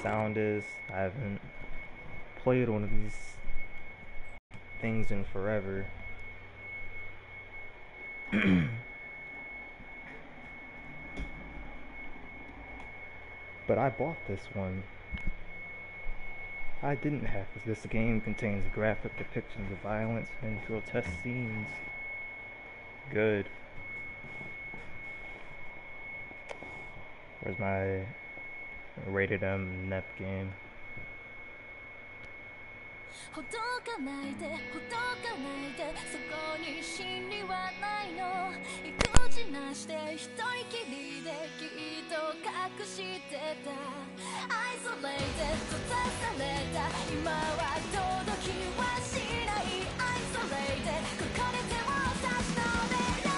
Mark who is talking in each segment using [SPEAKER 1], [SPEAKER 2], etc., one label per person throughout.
[SPEAKER 1] sound is. I haven't played one of these things in forever. But I bought this one. I didn't have this. This game contains graphic depictions of violence and grotesque scenes. Good. Where's my rated M NEP game?
[SPEAKER 2] ほどかないでほどかないでそこに真理はないの意気地なして一人きりできっと隠してた Isolated 閉ざされた今は届きはしない Isolated ここで手を差し伸べろ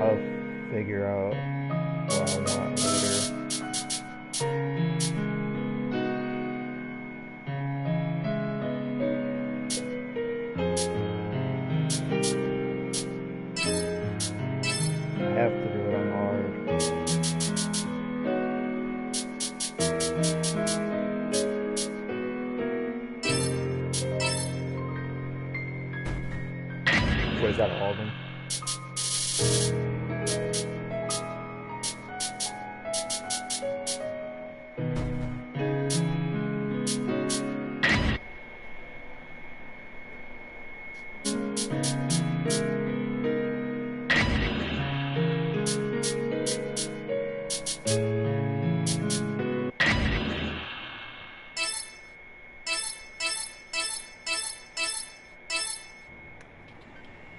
[SPEAKER 1] I'll figure out what I want later. I have to do it on hard. What is that, all of them?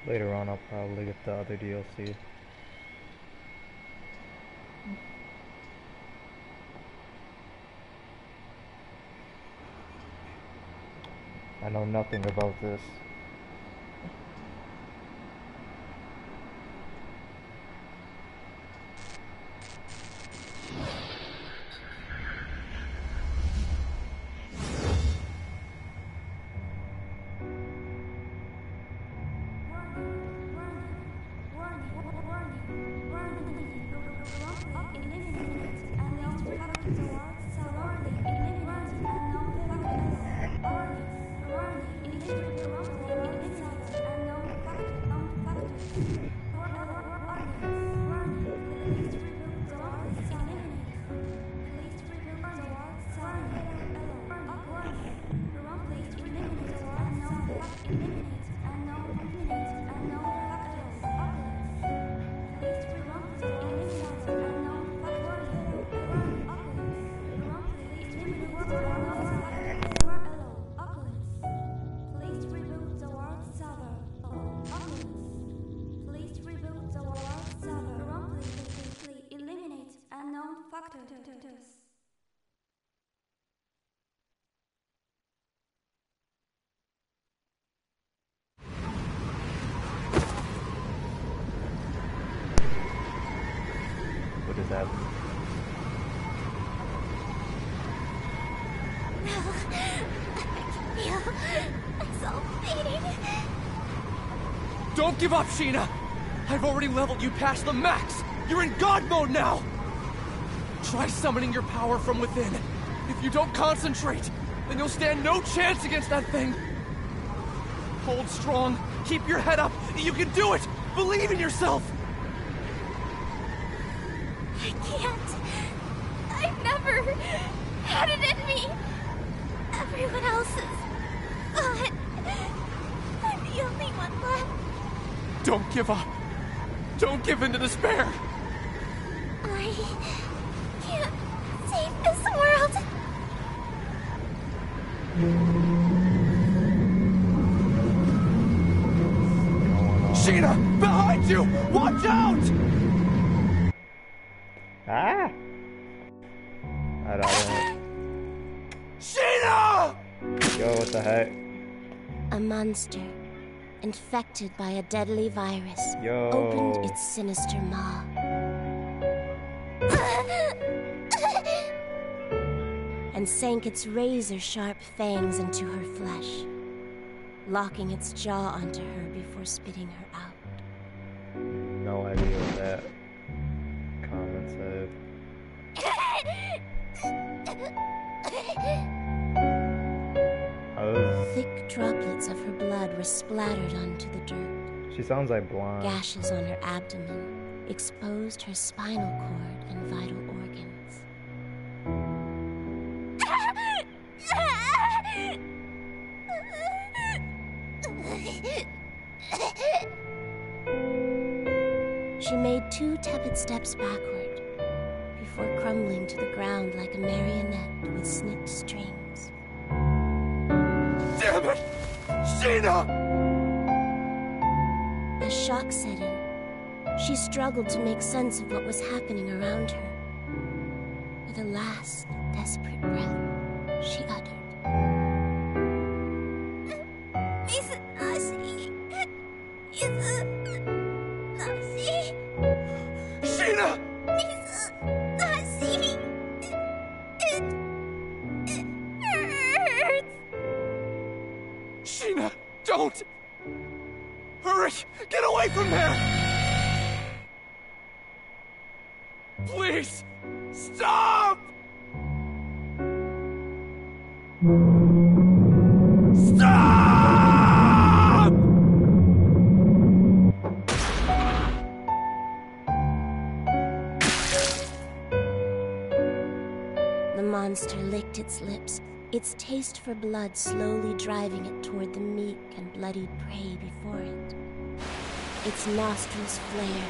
[SPEAKER 1] Later on, I'll probably get the other DLC. I know nothing about this. What is that?
[SPEAKER 2] I can feel myself fading.
[SPEAKER 3] Don't give up, Sheena! I've already leveled you past the max! You're in God mode now! Try summoning your power from within. If you don't concentrate, then you'll stand no chance against that thing. Hold strong, keep your head up, you can do it! Believe in yourself!
[SPEAKER 2] I can't. I've never had it in me. Everyone else is gone. I'm the only one left.
[SPEAKER 3] Don't give up. Don't give in to despair.
[SPEAKER 2] I can't save this world.
[SPEAKER 3] Sheena! Behind you! Watch out!
[SPEAKER 1] Ah! I don't.
[SPEAKER 3] Sheena!
[SPEAKER 1] Yo, what the heck?
[SPEAKER 2] A monster, infected by a deadly virus,
[SPEAKER 1] Yo.
[SPEAKER 2] opened its sinister maw. And sank its razor-sharp fangs into her flesh, locking its jaw onto her before spitting her out.
[SPEAKER 1] No idea what that comment said.
[SPEAKER 2] Thick droplets of her blood were splattered onto the dirt.
[SPEAKER 1] She sounds like blonde.
[SPEAKER 2] Gashes on her abdomen exposed her spinal cord and vital organs. She made 2 tepid steps backward before crumbling to the ground like a marionette with snipped strings.
[SPEAKER 3] Damn it! Sheena!
[SPEAKER 2] As shock set in, she struggled to make sense of what was happening around her. With a last, desperate breath, she uttered,
[SPEAKER 3] Sheena! Sheena, don't! Hurry! Get away from there! Please! Stop! Stop!
[SPEAKER 2] The monster licked its lips, its taste for blood slowly driving it toward the meek and bloodied prey before it. Its nostrils flared,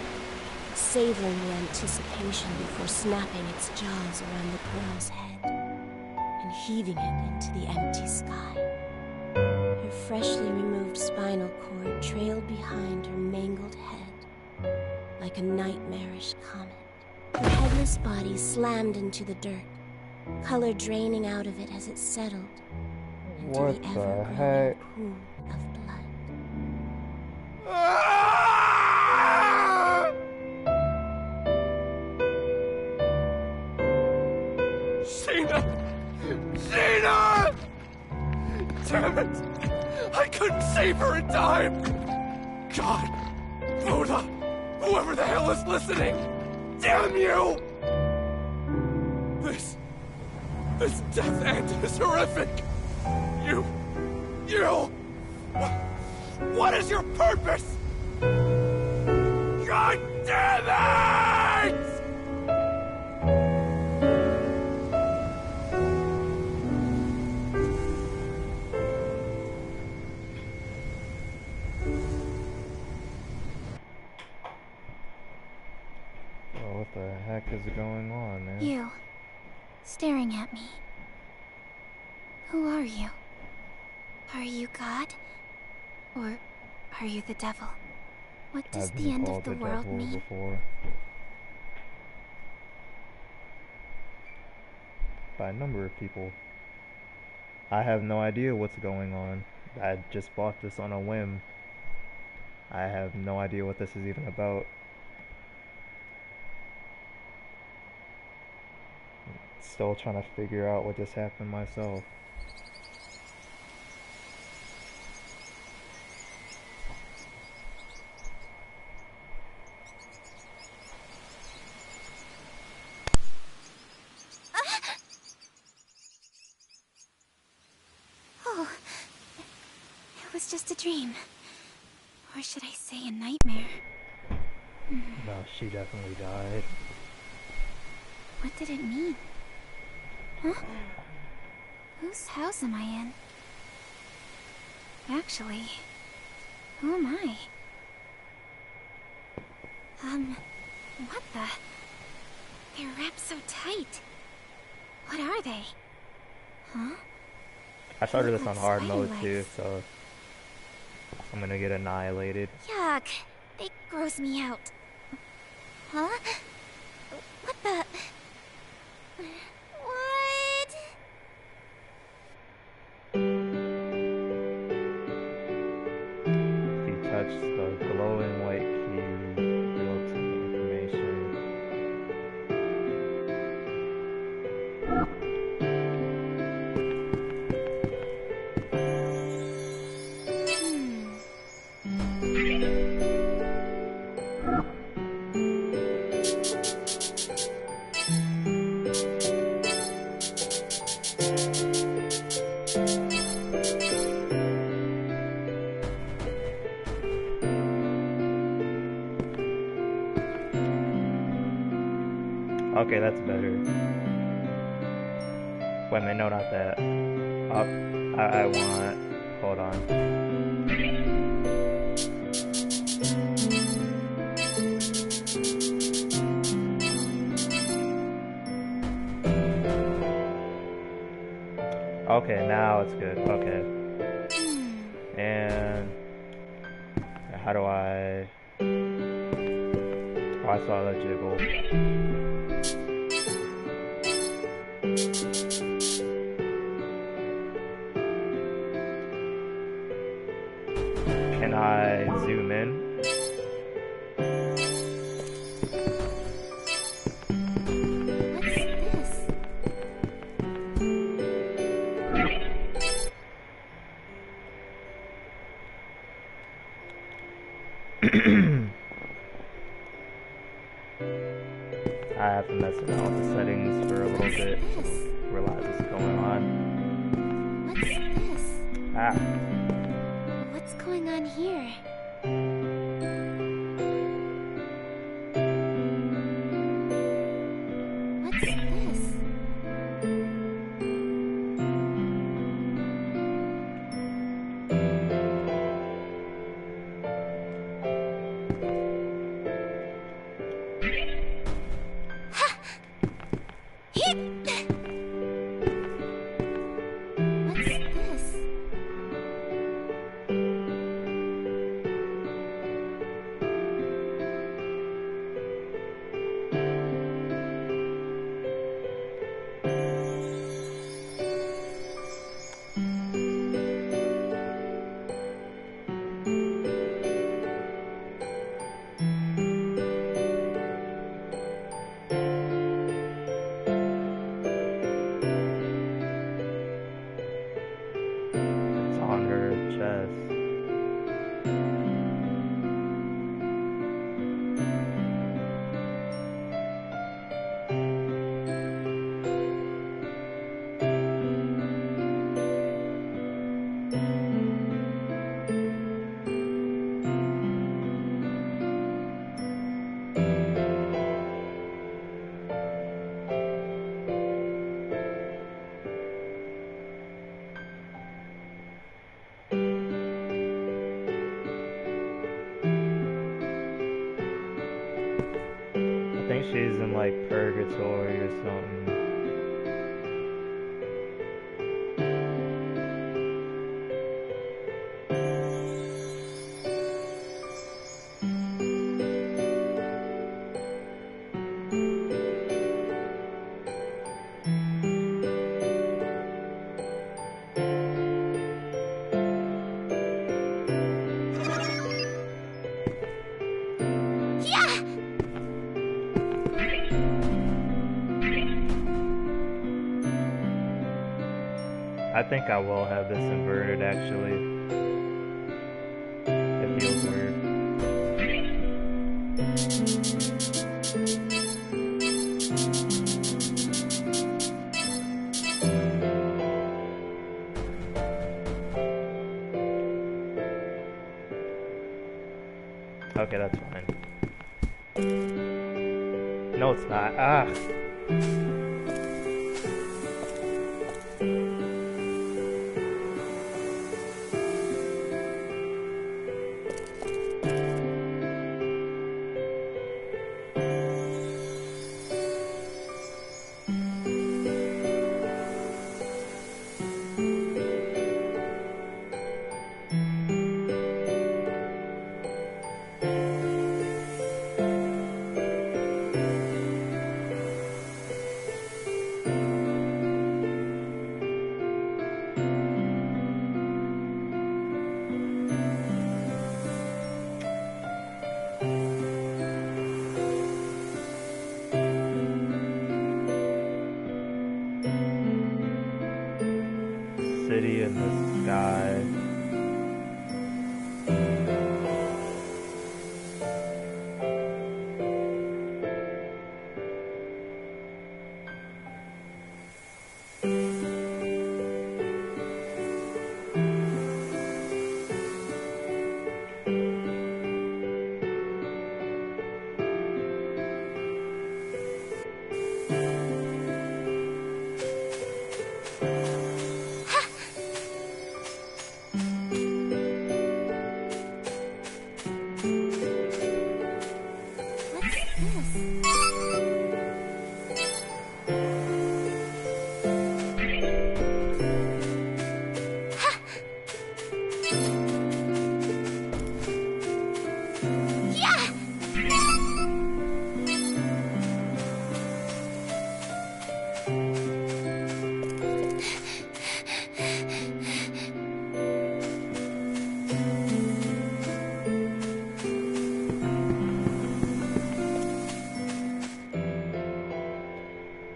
[SPEAKER 2] savoring the anticipation before snapping its jaws around the girl's head and heaving it into the empty sky. Her freshly removed spinal cord trailed behind her mangled head like a nightmarish comet. Her headless body slammed into the dirt, color draining out of it as it settled into
[SPEAKER 1] What
[SPEAKER 2] the
[SPEAKER 1] the
[SPEAKER 2] ever-growing
[SPEAKER 1] heck?
[SPEAKER 2] pool of blood.
[SPEAKER 3] Ah! Sheena! Sheena! Damn it! I couldn't save her in time! God! Buddha! Whoever the hell is listening! Damn you! This death end is horrific! You... What is your purpose? God damn it!
[SPEAKER 1] Oh, what the heck is going on, man?
[SPEAKER 2] You, staring at me. Who are you? Are you God? Or are you the devil? What does
[SPEAKER 1] I've
[SPEAKER 2] the
[SPEAKER 1] been
[SPEAKER 2] end
[SPEAKER 1] called
[SPEAKER 2] of the
[SPEAKER 1] the
[SPEAKER 2] world
[SPEAKER 1] devil
[SPEAKER 2] mean?
[SPEAKER 1] before. by a number of people. I have no idea what's going on. I just bought this on a whim. I have no idea what this is even about. Still trying to figure out what just happened myself.
[SPEAKER 2] Oh, it was just a dream. Or should I say a nightmare?
[SPEAKER 1] No, she definitely died.
[SPEAKER 2] What did it mean? Huh? Whose house am I in? Actually, who am I? What the? They're wrapped so tight. What are they? Huh?
[SPEAKER 1] I started this on hard
[SPEAKER 2] Spider
[SPEAKER 1] mode
[SPEAKER 2] legs.
[SPEAKER 1] too, so I'm gonna get annihilated.
[SPEAKER 2] Yuck. They gross me out. Huh? What the? What?
[SPEAKER 1] If you touch the glowing white key, you'll obtain information. Okay, that's better. Wait a minute, no, not that. Oh, I want... Hold on. Okay, now it's good. Okay. And... How do I... Oh, I saw that jiggle. Can I zoom in?
[SPEAKER 2] What's this?
[SPEAKER 1] I have to mess around with the settings for a little
[SPEAKER 2] What's
[SPEAKER 1] bit.
[SPEAKER 2] this?
[SPEAKER 1] Realize what's going on.
[SPEAKER 2] What's this?
[SPEAKER 1] Ah.
[SPEAKER 2] What's going on here? What's this? Ha! Hit! What's this?
[SPEAKER 1] It's on her chest. I think she's in like purgatory or something. I think I will have this inverted actually. It feels weird. Okay, that's fine. No, it's not. Ah! City in the sky.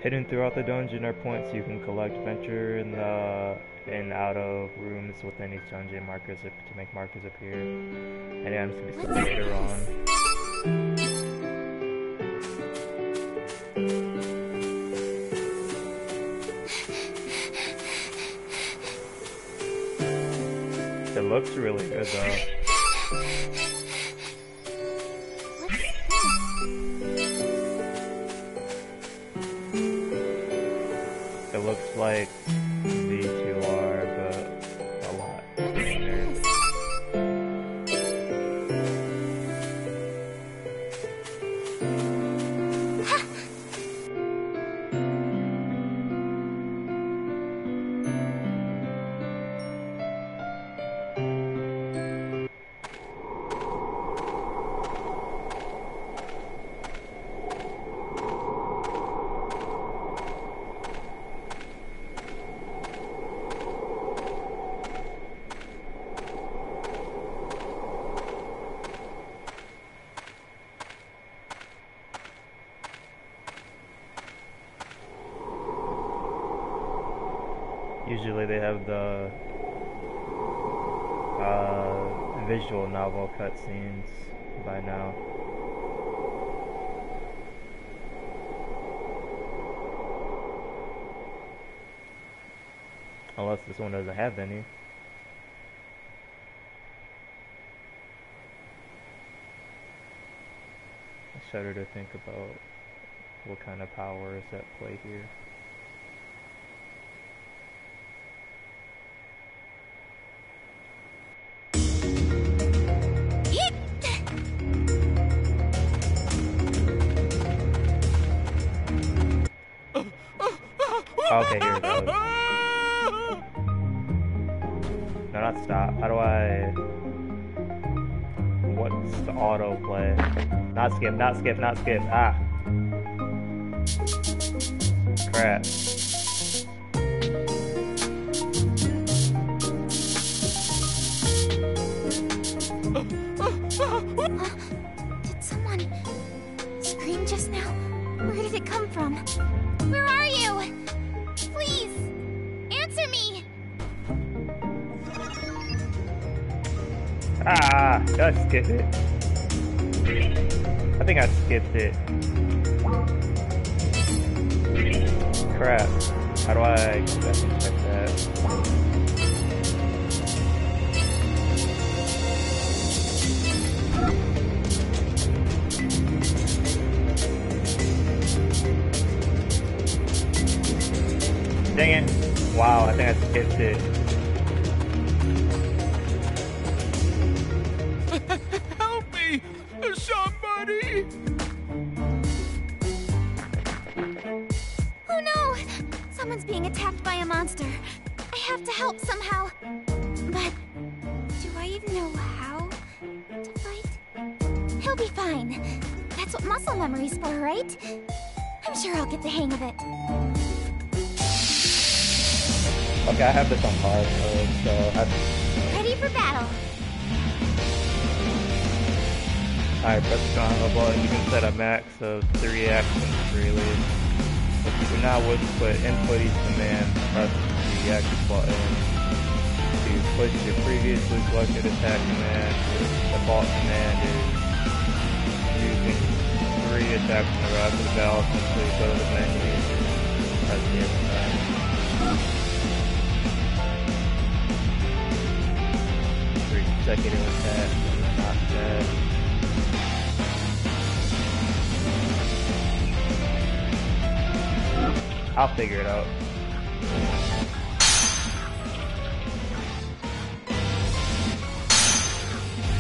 [SPEAKER 1] Hidden throughout the dungeon are points you can collect. Venture in the and out of rooms within each dungeon markers to make markers appear. And items can be stored later on. It looks really good though. It looks like V2R, but a lot cleaner. Usually they have the visual novel cutscenes by now. Unless this one doesn't have any. I shudder to think about what kind of power is at play here. Okay, here it goes. No, not stop. How do I... What's the autoplay? Not skip, not skip, not skip. Ah. Crap.
[SPEAKER 2] Did someone scream just now? Where did it come from? Where are you? Please, answer me!
[SPEAKER 1] Ah, did I skip it? I think I skipped it. Crap. How do I go back and check that? Dang it. Wow, I think I skipped it.
[SPEAKER 4] Help me! Somebody!
[SPEAKER 2] Oh no! Someone's being attacked by a monster. I have to help somehow. But do I even know how to fight? He'll be fine. That's what muscle memory's for, right? I'm sure I'll get the hang of it.
[SPEAKER 1] Okay, I have this on hard mode, so
[SPEAKER 2] Ready for battle.
[SPEAKER 1] Alright, press the triangle button. You can set a max of 3 actions freely. If you do not wish to input each command, press the X button. To push your previously selected attack command, the default command is using 3 attacks in a row after the battle. Simply go to the menu and press the X button. 3 consecutive attacks and not that. I'll figure it out.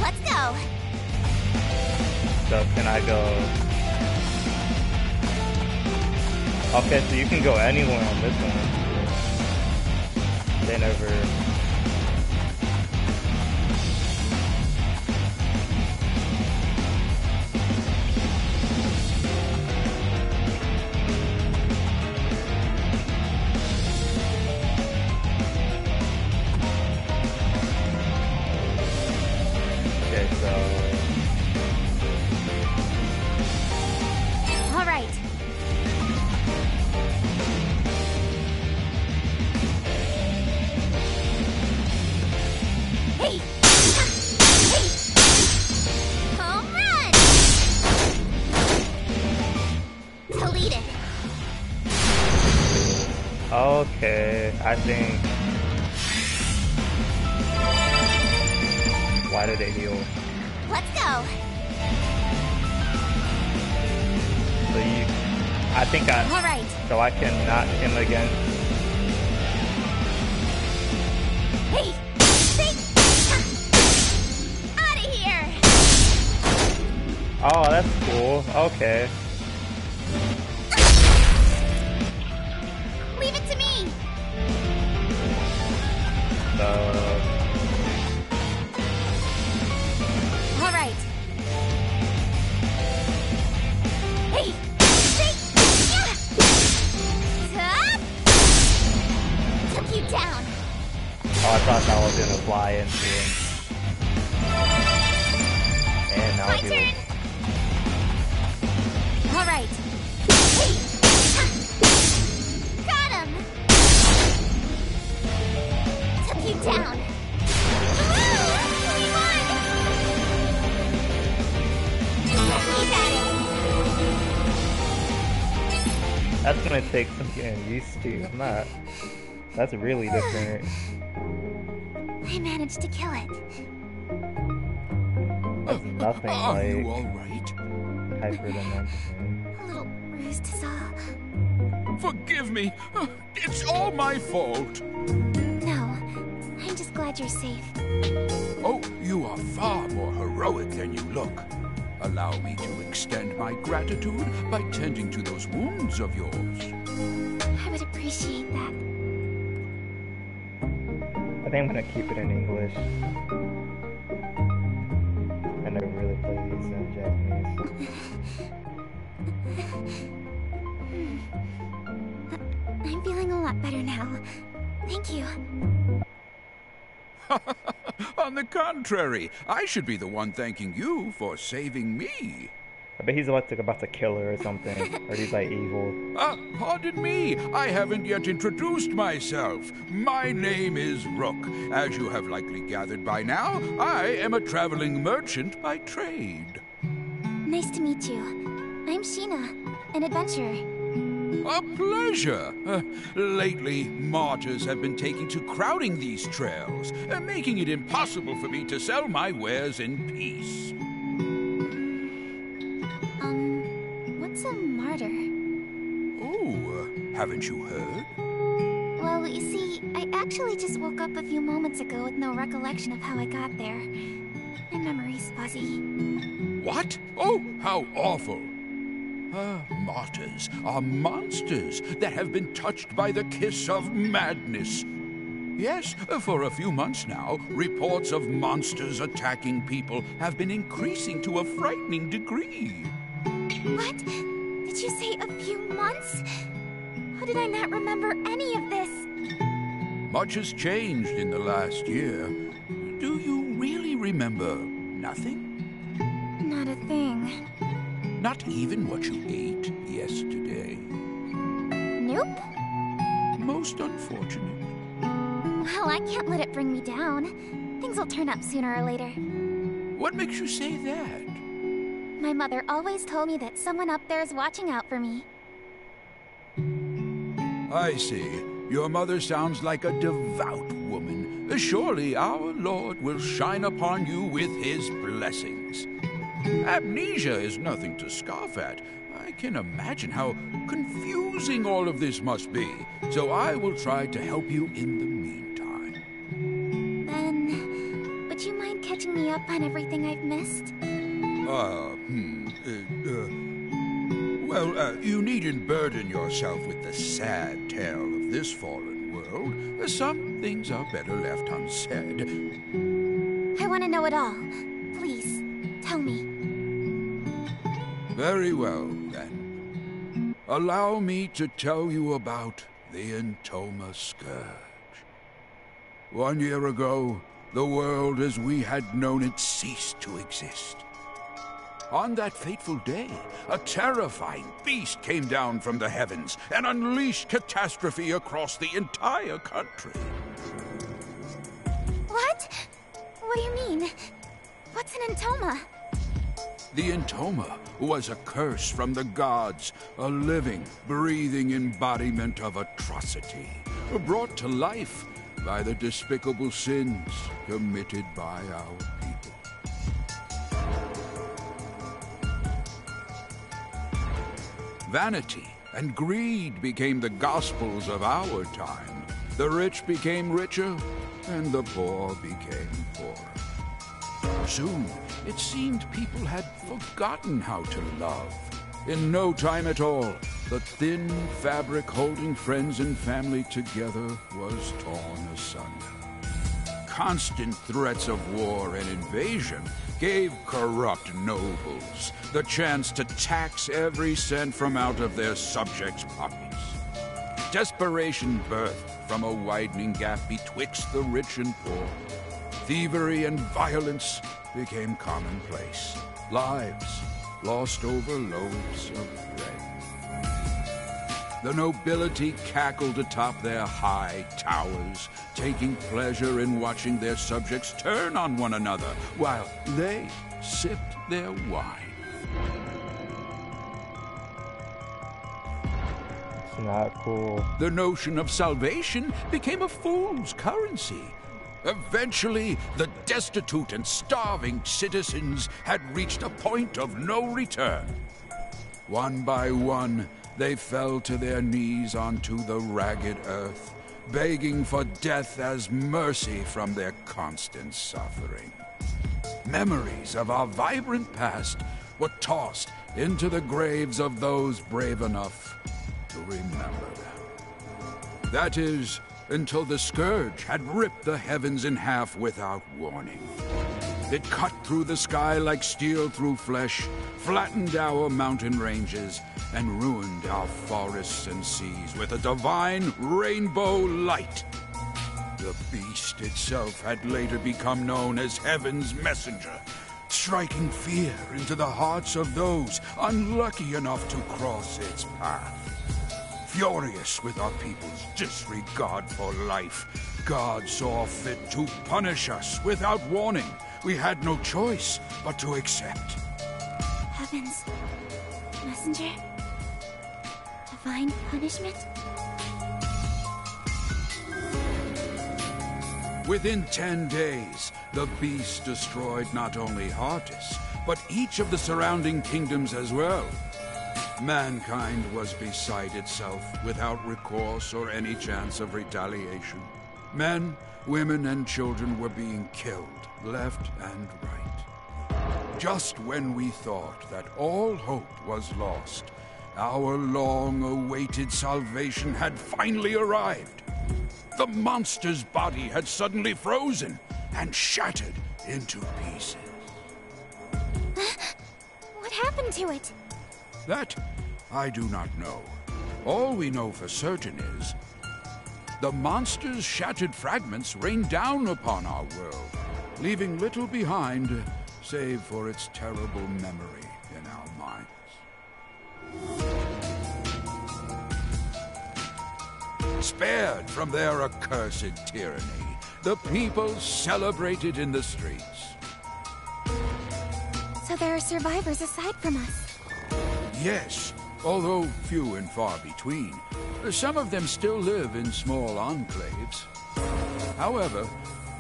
[SPEAKER 2] Let's go.
[SPEAKER 1] So can I go? Okay, so you can go anywhere on this one. They never. Okay, so.
[SPEAKER 2] All right. Hey! Hey! Home run! Deleted.
[SPEAKER 1] Okay, I think. Why did it heal?
[SPEAKER 2] Let's go.
[SPEAKER 1] So you. I think I.
[SPEAKER 2] All right.
[SPEAKER 1] So I can knock him again.
[SPEAKER 2] Hey! Hey! Out of here!
[SPEAKER 1] Oh, that's cool. Okay.
[SPEAKER 2] Leave it to me.
[SPEAKER 1] So.
[SPEAKER 2] All right. Hey! Hey! Yeah! Top! Took you down.
[SPEAKER 1] Oh, I thought that was gonna fly into him. And now
[SPEAKER 2] My
[SPEAKER 1] he
[SPEAKER 2] turn.
[SPEAKER 1] was.
[SPEAKER 2] All right. Hey! Got him. Took you down. Woo! We won! Keep at it.
[SPEAKER 1] That's gonna take some getting used to. I'm not. That's really different.
[SPEAKER 2] I managed to kill it.
[SPEAKER 1] That's nothing
[SPEAKER 4] Are you
[SPEAKER 1] like
[SPEAKER 4] all right?
[SPEAKER 1] hyperdimension.
[SPEAKER 2] A little bruised is all.
[SPEAKER 4] Forgive me. It's all my fault.
[SPEAKER 2] No, I'm just glad you're safe.
[SPEAKER 4] Oh, you are far more heroic than you look. Allow me to extend my gratitude by tending to those wounds of yours.
[SPEAKER 2] I would appreciate that.
[SPEAKER 1] I think I'm gonna keep it in English. I never really play these in Japanese.
[SPEAKER 2] I'm feeling a lot better now. Thank you.
[SPEAKER 4] On the contrary, I should be the one thanking you for saving me.
[SPEAKER 1] I bet he's about to kill her or something. Or he's like evil.
[SPEAKER 4] Pardon me, I haven't yet introduced myself. My name is Rook. As you have likely gathered by now, I am a traveling merchant by trade.
[SPEAKER 2] Nice to meet you. I'm Sheena, an adventurer.
[SPEAKER 4] A pleasure. Lately, martyrs have been taking to crowding these trails, making it impossible for me to sell my wares in peace.
[SPEAKER 2] What's a martyr?
[SPEAKER 4] Oh, haven't you heard?
[SPEAKER 2] Well, you see, I actually just woke up a few moments ago with no recollection of how I got there. My memory's fuzzy.
[SPEAKER 4] What? Oh, how awful. Martyrs are monsters that have been touched by the kiss of madness. Yes, for a few months now, reports of monsters attacking people have been increasing to a frightening degree.
[SPEAKER 2] What? Did you say a few months? How did I not remember any of this?
[SPEAKER 4] Much has changed in the last year. Do you really remember nothing?
[SPEAKER 2] Not a thing.
[SPEAKER 4] Not even what you ate yesterday?
[SPEAKER 2] Nope.
[SPEAKER 4] Most unfortunate.
[SPEAKER 2] Well, I can't let it bring me down. Things will turn up sooner or later.
[SPEAKER 4] What makes you say that?
[SPEAKER 2] My mother always told me that someone up there is watching out for me.
[SPEAKER 4] I see. Your mother sounds like a devout woman. Surely our Lord will shine upon you with his blessings. Amnesia is nothing to scoff at. I can imagine how confusing all of this must be, so I will try to help you in the meantime.
[SPEAKER 2] Then, would you mind catching me up on everything I've missed?
[SPEAKER 4] Well, you needn't burden yourself with the sad tale of this fallen world. Some things are better left unsaid.
[SPEAKER 2] I want to know it all. Please, tell me.
[SPEAKER 4] Very well, then. Allow me to tell you about the Entoma Scourge. 1 year ago, the world as we had known it ceased to exist. On that fateful day, a terrifying beast came down from the heavens and unleashed catastrophe across the entire country.
[SPEAKER 2] What? What do you mean? What's an Entoma?
[SPEAKER 4] The Entoma was a curse from the gods, a living, breathing embodiment of atrocity, brought to life by the despicable sins committed by our people. Vanity and greed became the gospels of our time. The rich became richer, and the poor became poorer. Soon, it seemed people had forgotten how to love. In no time at all, the thin fabric holding friends and family together was torn asunder. Constant threats of war and invasion gave corrupt nobles the chance to tax every cent from out of their subjects' pockets. Desperation birthed from a widening gap betwixt the rich and poor. Thievery and violence became commonplace. Lives lost over loaves of bread. The nobility cackled atop their high towers, taking pleasure in watching their subjects turn on one another while they sipped their wine.
[SPEAKER 1] It's not cool.
[SPEAKER 4] The notion of salvation became a fool's currency. Eventually, the destitute and starving citizens had reached a point of no return. One by one, they fell to their knees onto the ragged earth, begging for death as mercy from their constant suffering. Memories of our vibrant past were tossed into the graves of those brave enough to remember them. That is, until the Scourge had ripped the heavens in half without warning. It cut through the sky like steel through flesh, flattened our mountain ranges, and ruined our forests and seas with a divine rainbow light. The beast itself had later become known as Heaven's Messenger, striking fear into the hearts of those unlucky enough to cross its path. Furious with our people's disregard for life, God saw fit to punish us without warning. We had no choice but to accept.
[SPEAKER 2] Heavens. Messenger? Divine punishment?
[SPEAKER 4] Within 10 days, the beast destroyed not only Heartis, but each of the surrounding kingdoms as well. Mankind was beside itself, without recourse or any chance of retaliation. Men, women, and children were being killed, left and right. Just when we thought that all hope was lost, our long-awaited salvation had finally arrived. The monster's body had suddenly frozen and shattered into pieces.
[SPEAKER 2] What happened to it?
[SPEAKER 4] That I do not know. All we know for certain is the monster's shattered fragments rained down upon our world, leaving little behind save for its terrible memory in our minds. Spared from their accursed tyranny, the people celebrated in the streets.
[SPEAKER 2] So there are survivors aside from us?
[SPEAKER 4] Yes, although few and far between. Some of them still live in small enclaves. However,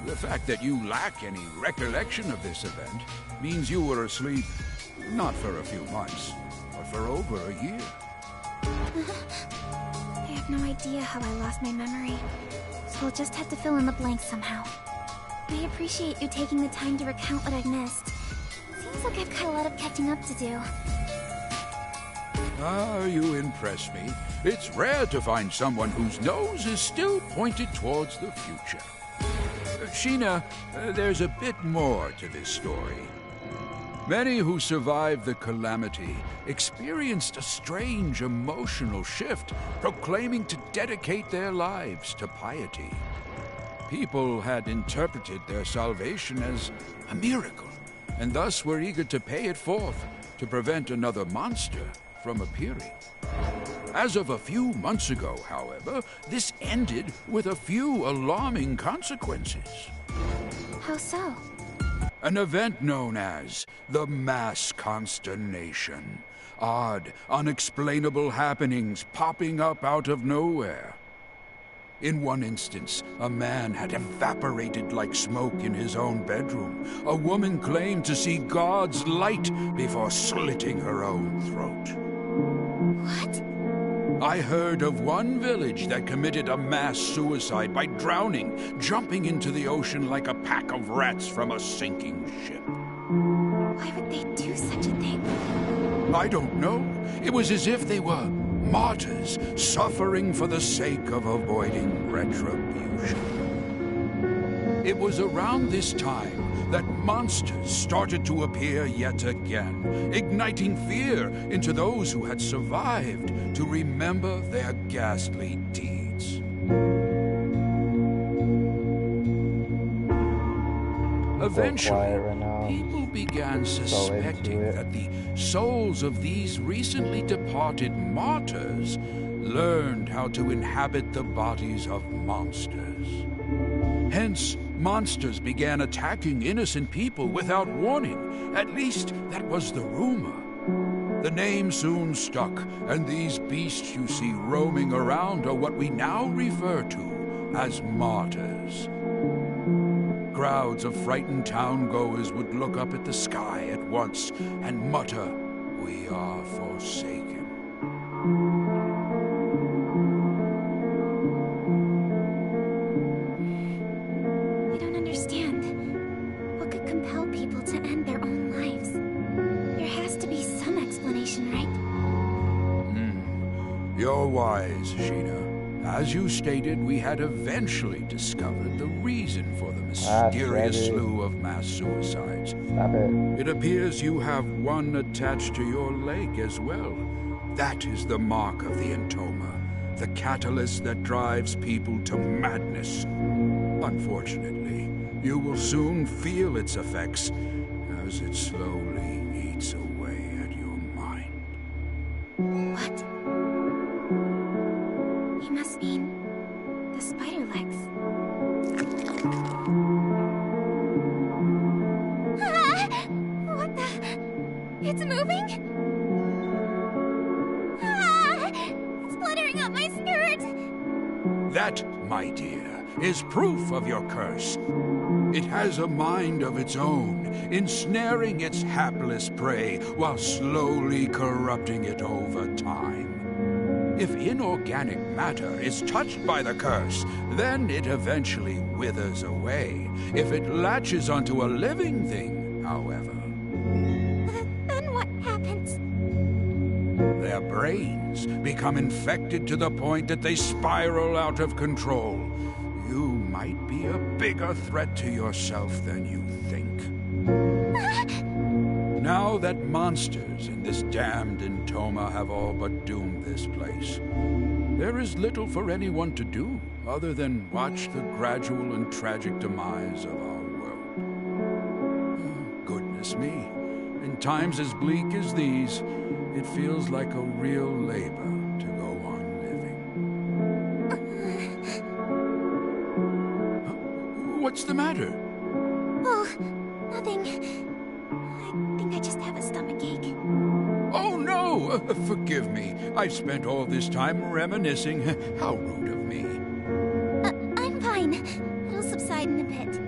[SPEAKER 4] the fact that you lack any recollection of this event means you were asleep not for a few months, but for over a year.
[SPEAKER 2] I have no idea how I lost my memory, so I'll just have to fill in the blanks somehow. I appreciate you taking the time to recount what I've missed. Seems like I've got a lot of catching up to do.
[SPEAKER 4] Ah, you impress me. It's rare to find someone whose nose is still pointed towards the future. Sheena, there's a bit more to this story. Many who survived the calamity experienced a strange emotional shift, proclaiming to dedicate their lives to piety. People had interpreted their salvation as a miracle, and thus were eager to pay it forth to prevent another monster from appearing. As of a few months ago, however, this ended with a few alarming consequences.
[SPEAKER 2] How so?
[SPEAKER 4] An event known as the Mass Consternation. Odd, unexplainable happenings popping up out of nowhere. In one instance, a man had evaporated like smoke in his own bedroom. A woman claimed to see God's light before slitting her own throat.
[SPEAKER 2] What?
[SPEAKER 4] I heard of one village that committed a mass suicide by drowning, jumping into the ocean like a pack of rats from a sinking ship.
[SPEAKER 2] Why would they do such a thing?
[SPEAKER 4] I don't know. It was as if they were martyrs, suffering for the sake of avoiding retribution. It was around this time that monsters started to appear yet again, igniting fear into those who had survived to remember their ghastly deeds. Eventually, people began suspecting that the souls of these recently departed martyrs learned how to inhabit the bodies of monsters. Hence, monsters began attacking innocent people without warning. At least, that was the rumor. The name soon stuck, and these beasts you see roaming around are what we now refer to as martyrs. Crowds of frightened town-goers would look up at the sky at once and mutter, "We are forsaken."
[SPEAKER 2] I don't understand. What could compel people to end their own lives? There has to be some explanation, right?
[SPEAKER 4] You're wise, Sheena. As you stated, we had eventually discovered the reason for the mysterious slew of mass suicides.
[SPEAKER 1] Stop it.
[SPEAKER 4] It appears you have one attached to your leg as well. That is the mark of the Entoma, the catalyst that drives people to madness. Unfortunately, you will soon feel its effects, as it slowly eats away at your mind.
[SPEAKER 2] What? You must mean the spider legs. Ah! What the? It's moving? Ah! It's fluttering up my skirt!
[SPEAKER 4] That, my dear, is proof of your curse. It has a mind of its own, ensnaring its hapless prey while slowly corrupting it over time. If inorganic matter is touched by the curse, then it eventually withers away. If it latches onto a living thing, however,
[SPEAKER 2] Then what happens?
[SPEAKER 4] their brains become infected to the point that they spiral out of control. You might be a bigger threat to yourself than you think. Now that monsters in this damned Intoma have all but doomed this place, there is little for anyone to do other than watch the gradual and tragic demise of our world. Goodness me, in times as bleak as these, it feels like a real labor to go on living. What's the matter?
[SPEAKER 2] Oh, nothing. I think I just have a stomachache.
[SPEAKER 4] Oh, no! Forgive me. I've spent all this time reminiscing. How rude of me.
[SPEAKER 2] I'm fine. It'll subside in a bit.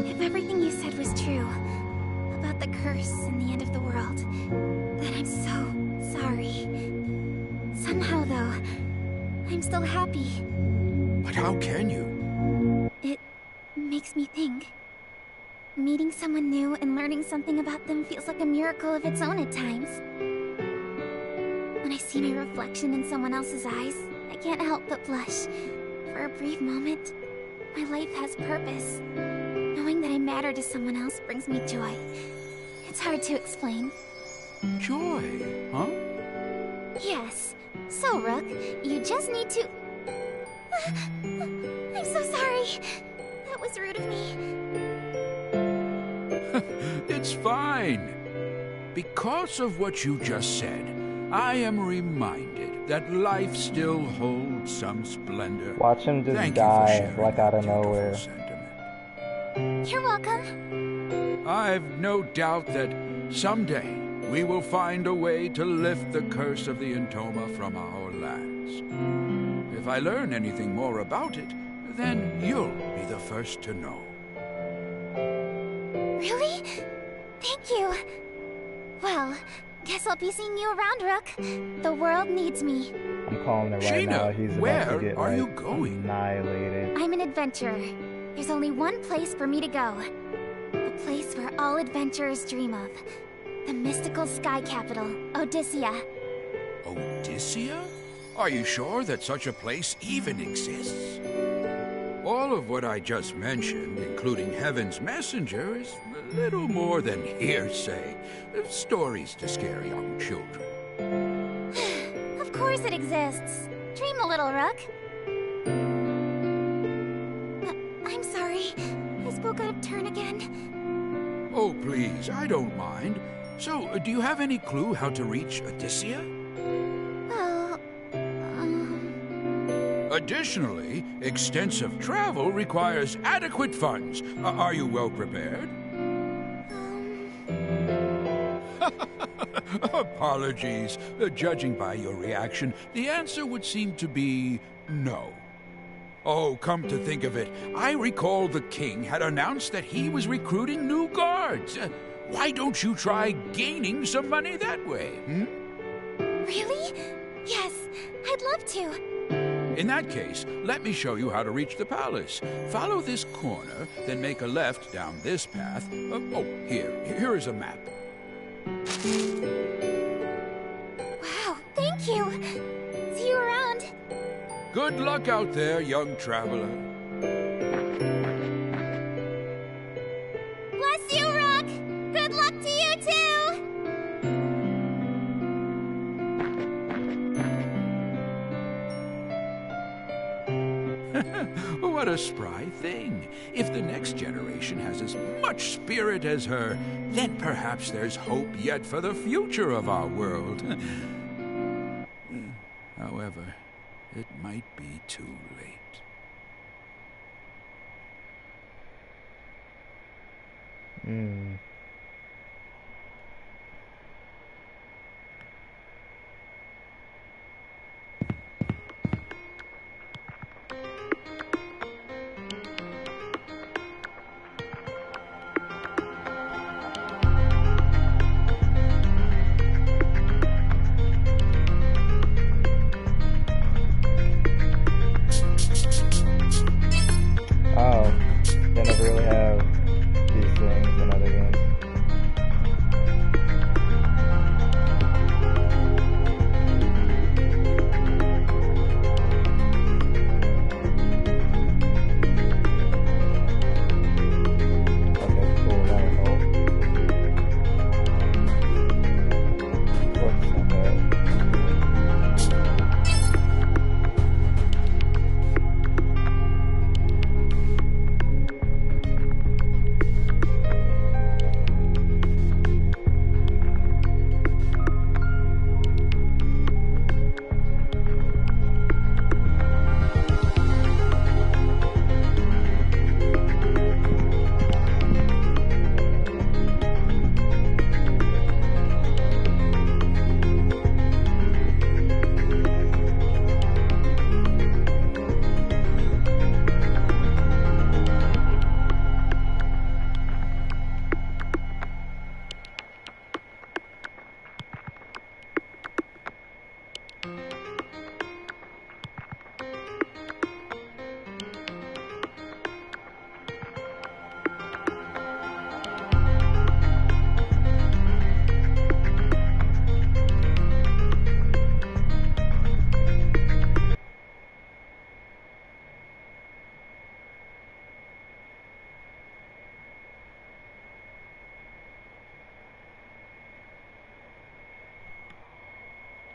[SPEAKER 2] If everything you said was true, about the curse and the end of the world, then I'm so sorry. Somehow, though, I'm still happy.
[SPEAKER 4] But how can you?
[SPEAKER 2] It makes me think. Meeting someone new and learning something about them feels like a miracle of its own at times. When I see my reflection in someone else's eyes, I can't help but blush. For a brief moment, my life has purpose. Knowing that I matter to someone else brings me joy. It's hard to explain.
[SPEAKER 4] Joy, huh?
[SPEAKER 2] Yes. So, Rook, you just need to... I'm so sorry. That was rude of me.
[SPEAKER 4] It's fine. Because of what you just said, I am reminded that life still holds some splendor.
[SPEAKER 1] Watch him just
[SPEAKER 4] Thank you for
[SPEAKER 1] die,
[SPEAKER 4] sharing
[SPEAKER 1] like out
[SPEAKER 4] that
[SPEAKER 1] of
[SPEAKER 4] beautiful
[SPEAKER 1] nowhere.
[SPEAKER 4] sentiment.
[SPEAKER 2] You're welcome.
[SPEAKER 4] I've no doubt that someday we will find a way to lift the curse of the Intoma from our lands. If I learn anything more about it, then you'll be the first to know.
[SPEAKER 2] Really? Thank you. Well, guess I'll be seeing you around, Rook. The world needs me.
[SPEAKER 1] I'm calling it right
[SPEAKER 4] Sheena,
[SPEAKER 1] now. He's about
[SPEAKER 4] where
[SPEAKER 1] to get
[SPEAKER 4] are you
[SPEAKER 1] like,
[SPEAKER 4] going?
[SPEAKER 1] annihilated.
[SPEAKER 2] I'm an adventurer. There's only one place for me to go. A place where all adventurers dream of. The mystical sky capital, Odyssea.
[SPEAKER 4] Odyssea? Are you sure that such a place even exists? All of what I just mentioned, including Heaven's Messenger, is a little more than hearsay. Stories to scare young children.
[SPEAKER 2] Of course it exists. Dream a little, Rook. I'm sorry. I spoke out of turn again.
[SPEAKER 4] Oh, please, I don't mind. So, do you have any clue how to reach Odyssea?
[SPEAKER 2] Well,
[SPEAKER 4] Additionally, extensive travel requires adequate funds. Are you well prepared? Apologies. Judging by your reaction, the answer would seem to be no. Oh, come to think of it, I recall the king had announced that he was recruiting new guards. Why don't you try gaining some money that way,
[SPEAKER 2] really? Yes, I'd love to.
[SPEAKER 4] In that case, let me show you how to reach the palace. Follow this corner, then make a left down this path. Here is a map.
[SPEAKER 2] Wow, thank you. See you around.
[SPEAKER 4] Good luck out there, young traveler.
[SPEAKER 2] Bless you, Rook. Good luck to you too.
[SPEAKER 4] What a spry thing. If the next generation has as much spirit as her, then perhaps there's hope yet for the future of our world. However, it might be too late.
[SPEAKER 1] Oh, they never really have these things in other games. Okay, cool, that'll help. Works not bad.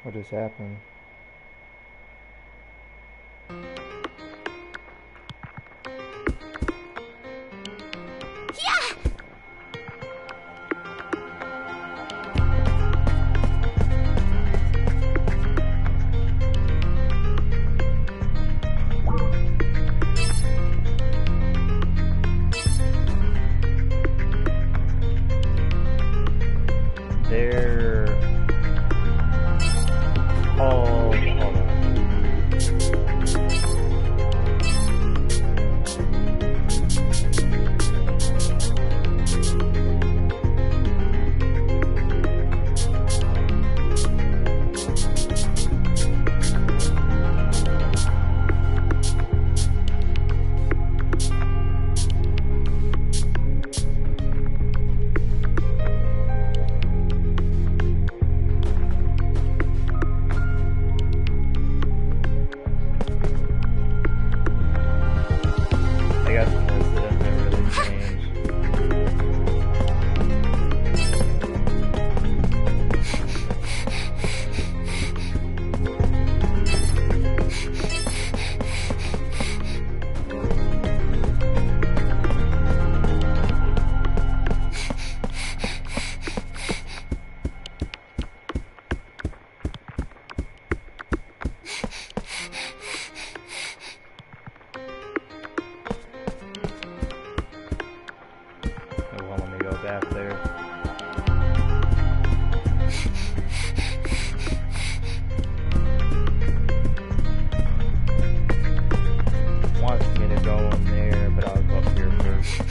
[SPEAKER 1] What just happened? They're all, hold on. I guess most of them don't really change. It won't let me go back there. Wants me to go in there, but I'll go up here first.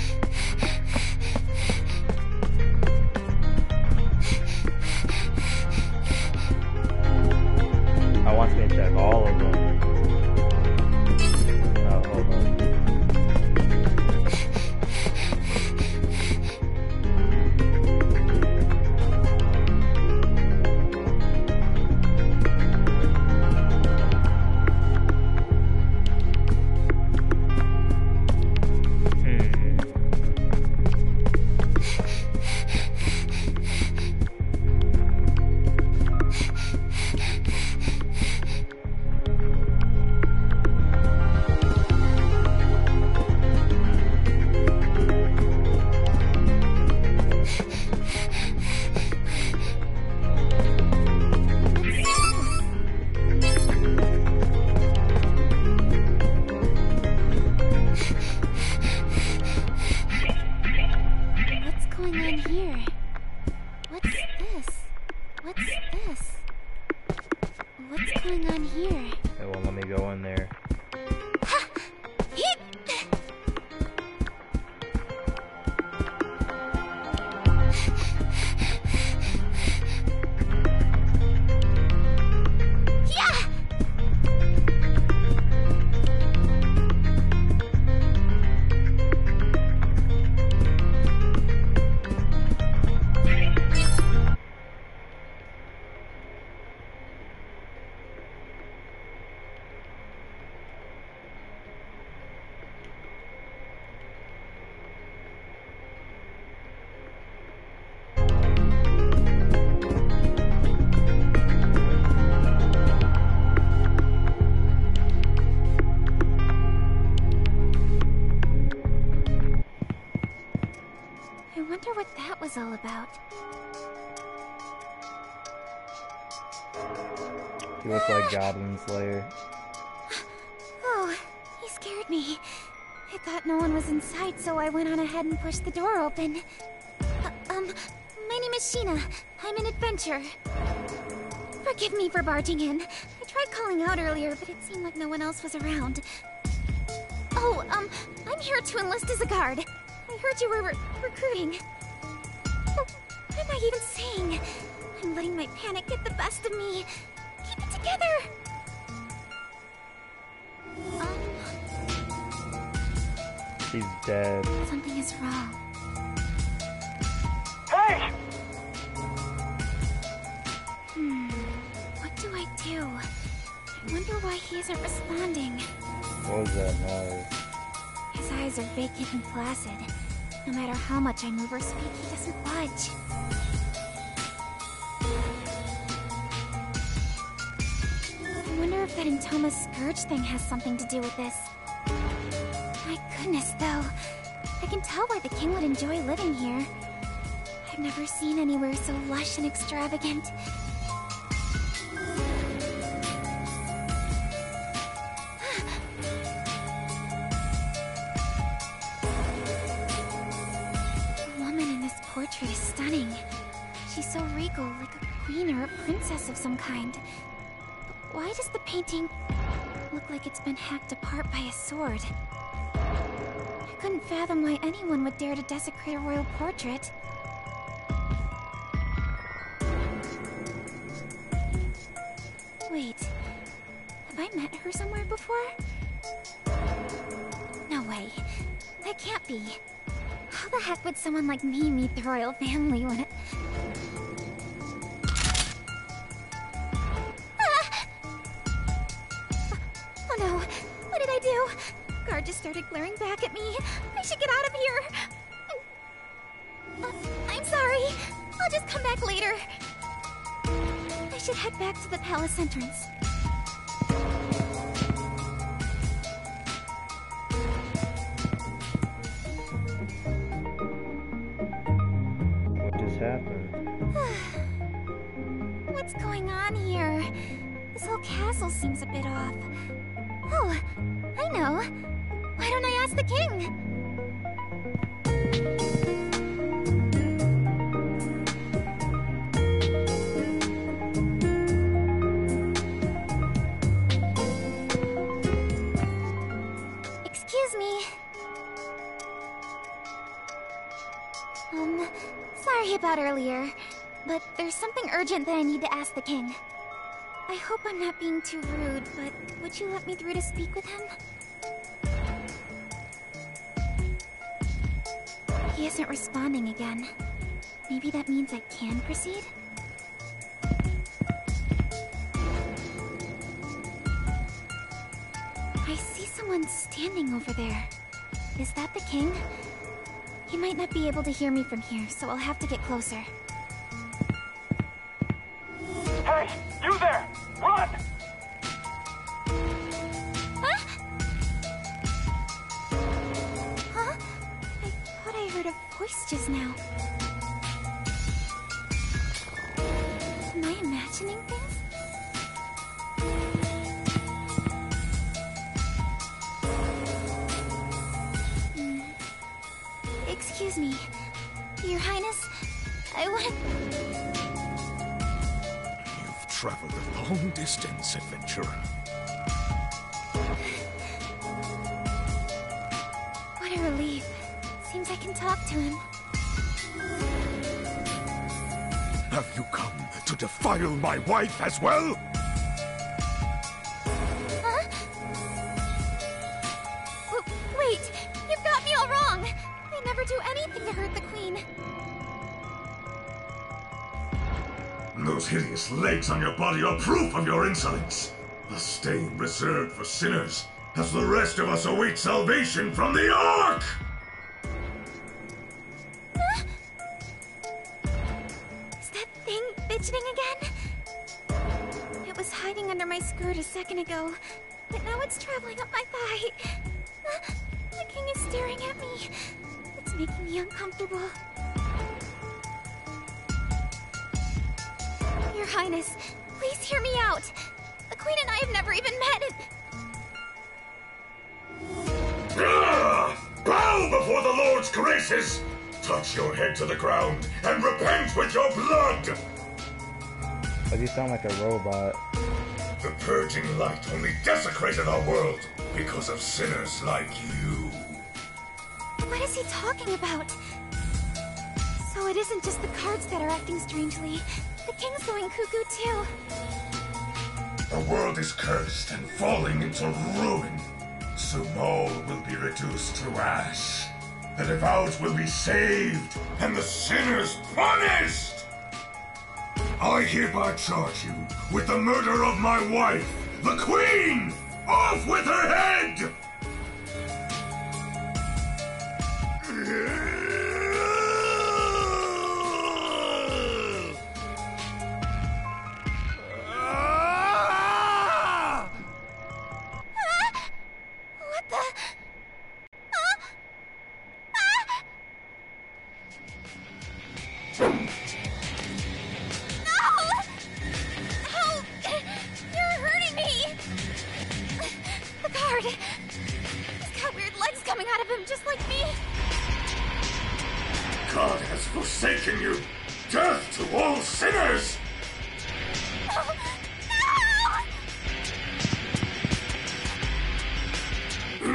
[SPEAKER 1] I wants me to check all of them. Oh, hold on.
[SPEAKER 2] here? What's this? What's this? What's going on here?
[SPEAKER 1] It won't let me go in there.
[SPEAKER 2] I wonder what that was all about.
[SPEAKER 1] He looks like Goblin Slayer.
[SPEAKER 2] Oh, he scared me. I thought no one was inside, so I went on ahead and pushed the door open. My name is Sheena. I'm an adventurer. Forgive me for barging in. I tried calling out earlier, but it seemed like no one else was around. Oh, I'm here to enlist as a guard. I heard you were recruiting. Oh, what am I even saying? I'm letting my panic get the best of me. Keep it together!
[SPEAKER 1] He's dead.
[SPEAKER 2] Something is wrong.
[SPEAKER 3] Hey!
[SPEAKER 2] What do I do? I wonder why he isn't responding.
[SPEAKER 1] What was that noise?
[SPEAKER 2] His eyes are vacant and placid. No matter how much I move or speak, he doesn't budge. I wonder if that Entoma's scourge thing has something to do with this. My goodness, though. I can tell why the king would enjoy living here. I've never seen anywhere so lush and extravagant. The woman in this portrait is stunning. She's so regal, like a queen or a princess of some kind. But why does the painting look like it's been hacked apart by a sword? I couldn't fathom why anyone would dare to desecrate a royal portrait. Wait, have I met her somewhere before? No way. That can't be. How the heck would someone like me meet the royal family when it... Ah! Oh no, what did I do? Guard just started glaring back at me. I should get out of here. I'm sorry. I'll just come back later. I should head back to the palace entrance.
[SPEAKER 1] What just happened?
[SPEAKER 2] What's going on here? This whole castle seems a bit off. Oh, I know. Why don't I ask the king? Excuse me. Sorry about earlier, but there's something urgent that I need to ask the king. I hope I'm not being too rude, but would you let me through to speak with him? He isn't responding again. Maybe that means I can proceed? I see someone standing over there. Is that the king? He might not be able to hear me from here, so I'll have to get closer.
[SPEAKER 3] Hey! You there! Run!
[SPEAKER 2] Huh? Huh? I thought I heard a voice just now. Am I imagining things? Excuse me. Your Highness, I want...
[SPEAKER 4] You've traveled a long distance, adventurer.
[SPEAKER 2] What a relief. Seems I can talk to him.
[SPEAKER 4] Have you come to defile my wife as well?
[SPEAKER 2] Huh? Wait, you've got me all wrong. I never do anything to hurt the Queen.
[SPEAKER 5] Those hideous legs on your body are proof of your insolence. A stain reserved for sinners, as the rest of us await salvation from the Ark!
[SPEAKER 2] Is that thing fidgeting again? It was hiding under my skirt a second ago, but now it's traveling up my thigh. The king is staring at me. It's making me uncomfortable. Your Highness, please hear me out. The Queen and I have never even met.
[SPEAKER 5] Bow before the Lord's graces! Touch your head to the ground and repent with your blood!
[SPEAKER 1] But you sound like a robot.
[SPEAKER 5] The purging light only desecrated our world because of sinners like you.
[SPEAKER 2] What is he talking about? So it isn't just the cards that are acting strangely. The king's going cuckoo too.
[SPEAKER 5] The world is cursed and falling into ruin. Soon all will be reduced to ash. The devout will be saved, and the sinners punished! I hereby charge you with the murder of my wife, the Queen! Off with her head!
[SPEAKER 2] What the? You're hurting me! The guard! He's got weird legs coming out of him, just like me!
[SPEAKER 5] God has forsaken you! Death to all sinners!
[SPEAKER 2] No!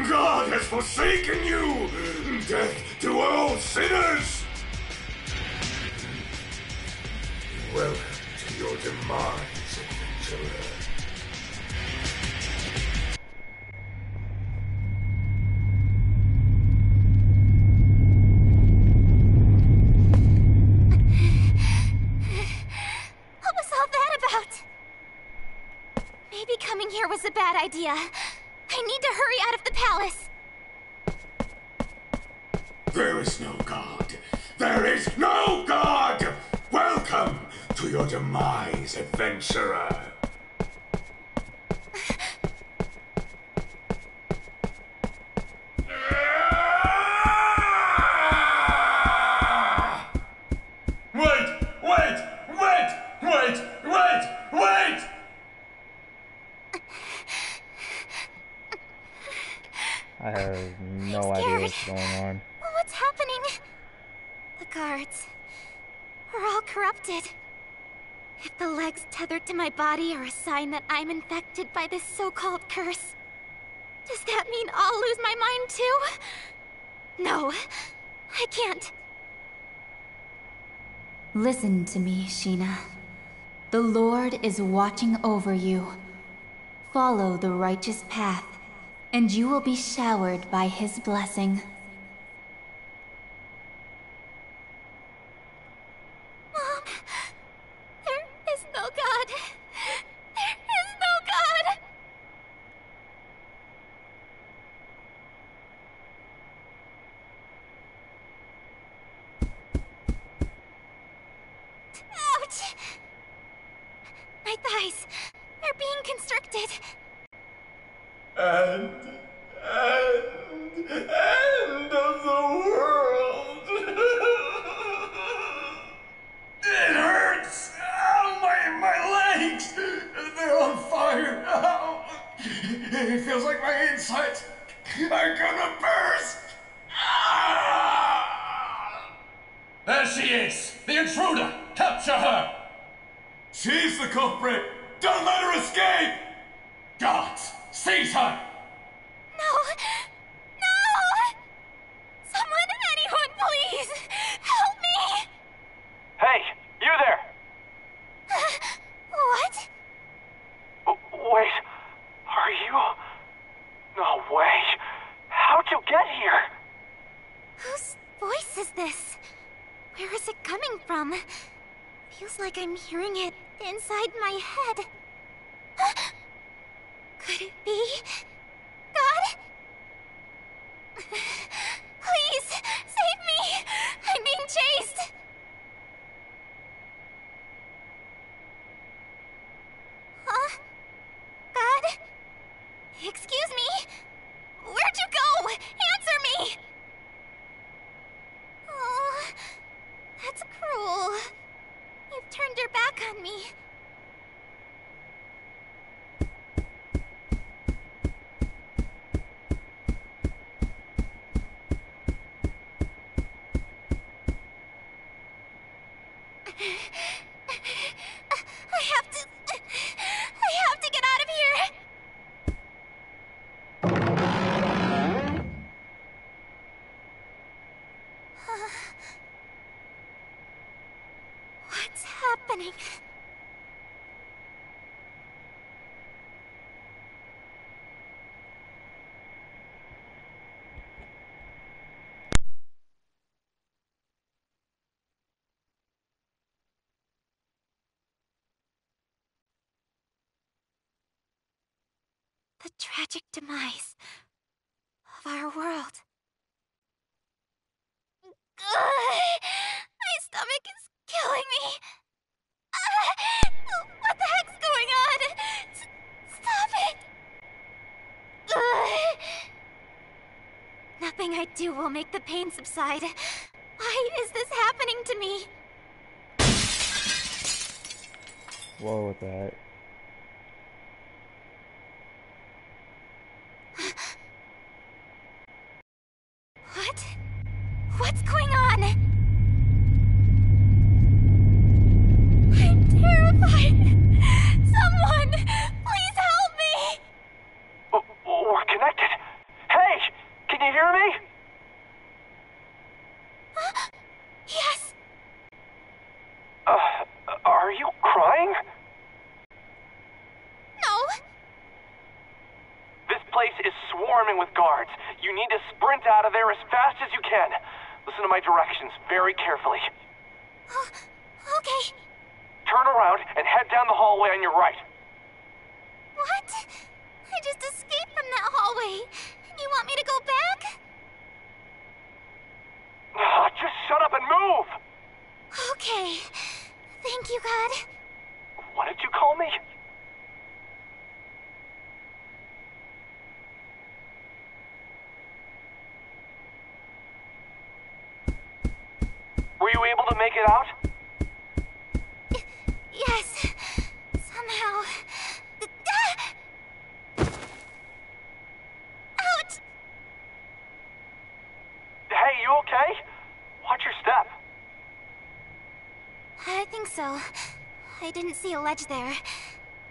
[SPEAKER 5] God has forsaken you! Death to all sinners! Welcome to your demise, adventurer.
[SPEAKER 2] What was all that about? Maybe coming here was a bad idea. I need to hurry out of the palace.
[SPEAKER 5] There is no God. There is no God! Welcome to your demise, adventurer. Wait!
[SPEAKER 1] I have no idea what's going on.
[SPEAKER 2] What's happening? The guards are all corrupted. If the legs tethered to my body are a sign that I'm infected by this so-called curse, does that mean I'll lose my mind too? No, I can't.
[SPEAKER 6] Listen to me, Sheena. The Lord is watching over you. Follow the righteous path, and you will be showered by his blessing.
[SPEAKER 2] Mom, there is no God. There is no God. Ouch! My thighs are being constricted.
[SPEAKER 5] End of the world. It hurts. Ow, my legs. They're on fire. Ow. It feels like my insides are gonna burst. Ah! There she is. The intruder! Capture her! She's the culprit! Don't let her escape! Guards, seize her!
[SPEAKER 2] No! No! Someone, anyone, please! Help me!
[SPEAKER 3] Hey, you there!
[SPEAKER 2] What?
[SPEAKER 3] Wait, are you... No way. How'd you get here?
[SPEAKER 2] Whose voice is this? Where is it coming from? Feels like I'm hearing it inside my head. Could it be? God? Please, save me! I'm being chased! Huh? God? Excuse me? Where'd you go? Answer me! Oh, that's cruel. You've turned your back on me. I have to get out of here! What's happening? The tragic demise of our world. My stomach is killing me. What the heck's going on? Stop it! Nothing I do will make the pain subside. Why is this happening to me?
[SPEAKER 1] Whoa with that.
[SPEAKER 2] What? What's going on? I'm terrified. Someone, please help me.
[SPEAKER 3] We're connected. Hey, can you hear me?
[SPEAKER 2] Yes.
[SPEAKER 3] Are you crying?
[SPEAKER 2] No.
[SPEAKER 3] This place is swarming with guards. You need to sprint out of there as fast as you can. Listen to my directions very carefully.
[SPEAKER 2] Oh, okay.
[SPEAKER 3] Turn around and head down the hallway on your right.
[SPEAKER 2] What? I just escaped from that hallway. And you want me to go back?
[SPEAKER 3] Just shut up and move!
[SPEAKER 2] Okay. Thank you, God.
[SPEAKER 3] What did you call me? Were you able to make it out?
[SPEAKER 2] Yes. Somehow. Ouch!
[SPEAKER 3] Hey, you okay? Watch your step.
[SPEAKER 2] I think so. I didn't see a ledge there.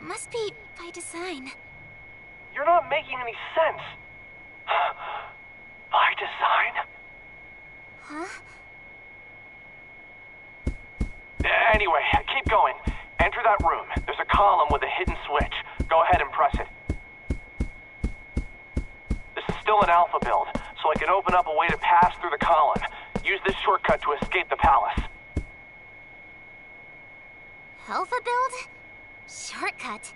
[SPEAKER 2] Must be by design.
[SPEAKER 3] You're not making any sense. By design?
[SPEAKER 2] Huh?
[SPEAKER 3] Anyway, keep going. Enter that room. There's a column with a hidden switch. Go ahead and press it. This is still an alpha build, so I can open up a way to pass through the column. Use this shortcut to escape the palace.
[SPEAKER 2] Alpha build? Shortcut.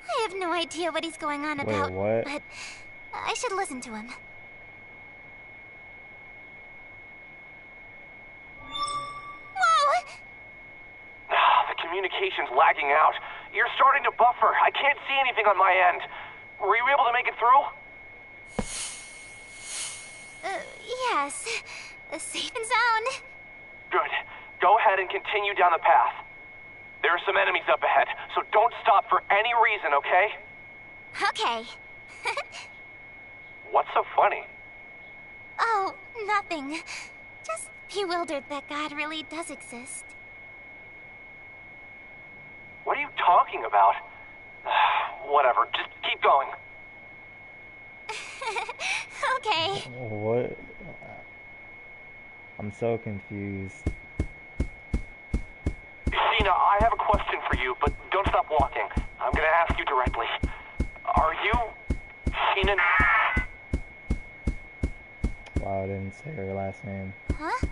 [SPEAKER 2] I have no idea what he's going on about,
[SPEAKER 1] what?
[SPEAKER 2] but I should listen to him. Whoa!
[SPEAKER 3] The communication's lagging out. You're starting to buffer. I can't see anything on my end. Were you able to make it through?
[SPEAKER 2] Yes. Safe and sound.
[SPEAKER 3] Good. Go ahead and continue down the path. There are some enemies up ahead, so don't stop for any reason, okay?
[SPEAKER 2] Okay.
[SPEAKER 3] What's so funny?
[SPEAKER 2] Oh, nothing. Just bewildered that God really does exist.
[SPEAKER 3] What are you talking about? Whatever, just keep going.
[SPEAKER 2] Okay.
[SPEAKER 1] What? I'm so confused.
[SPEAKER 3] Sheena, I have a question for you, but don't stop walking. I'm gonna ask you directly. Are you Sheena?
[SPEAKER 1] Wow, I didn't say her last name.
[SPEAKER 2] Huh?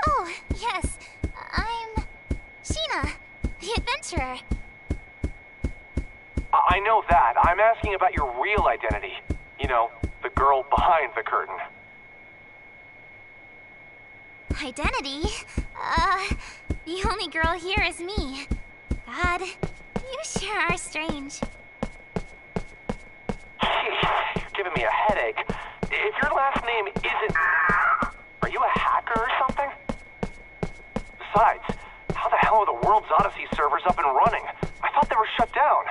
[SPEAKER 2] Oh, yes. I'm Sheena, the adventurer.
[SPEAKER 3] I know that. I'm asking about your real identity. You know, the girl behind the curtain.
[SPEAKER 2] Identity? The only girl here is me. God, you sure are strange.
[SPEAKER 3] Jeez, you're giving me a headache. If your last name isn't... Are you a hacker or something? Besides, how the hell are the World's Odyssey servers up and running? I thought they were shut down.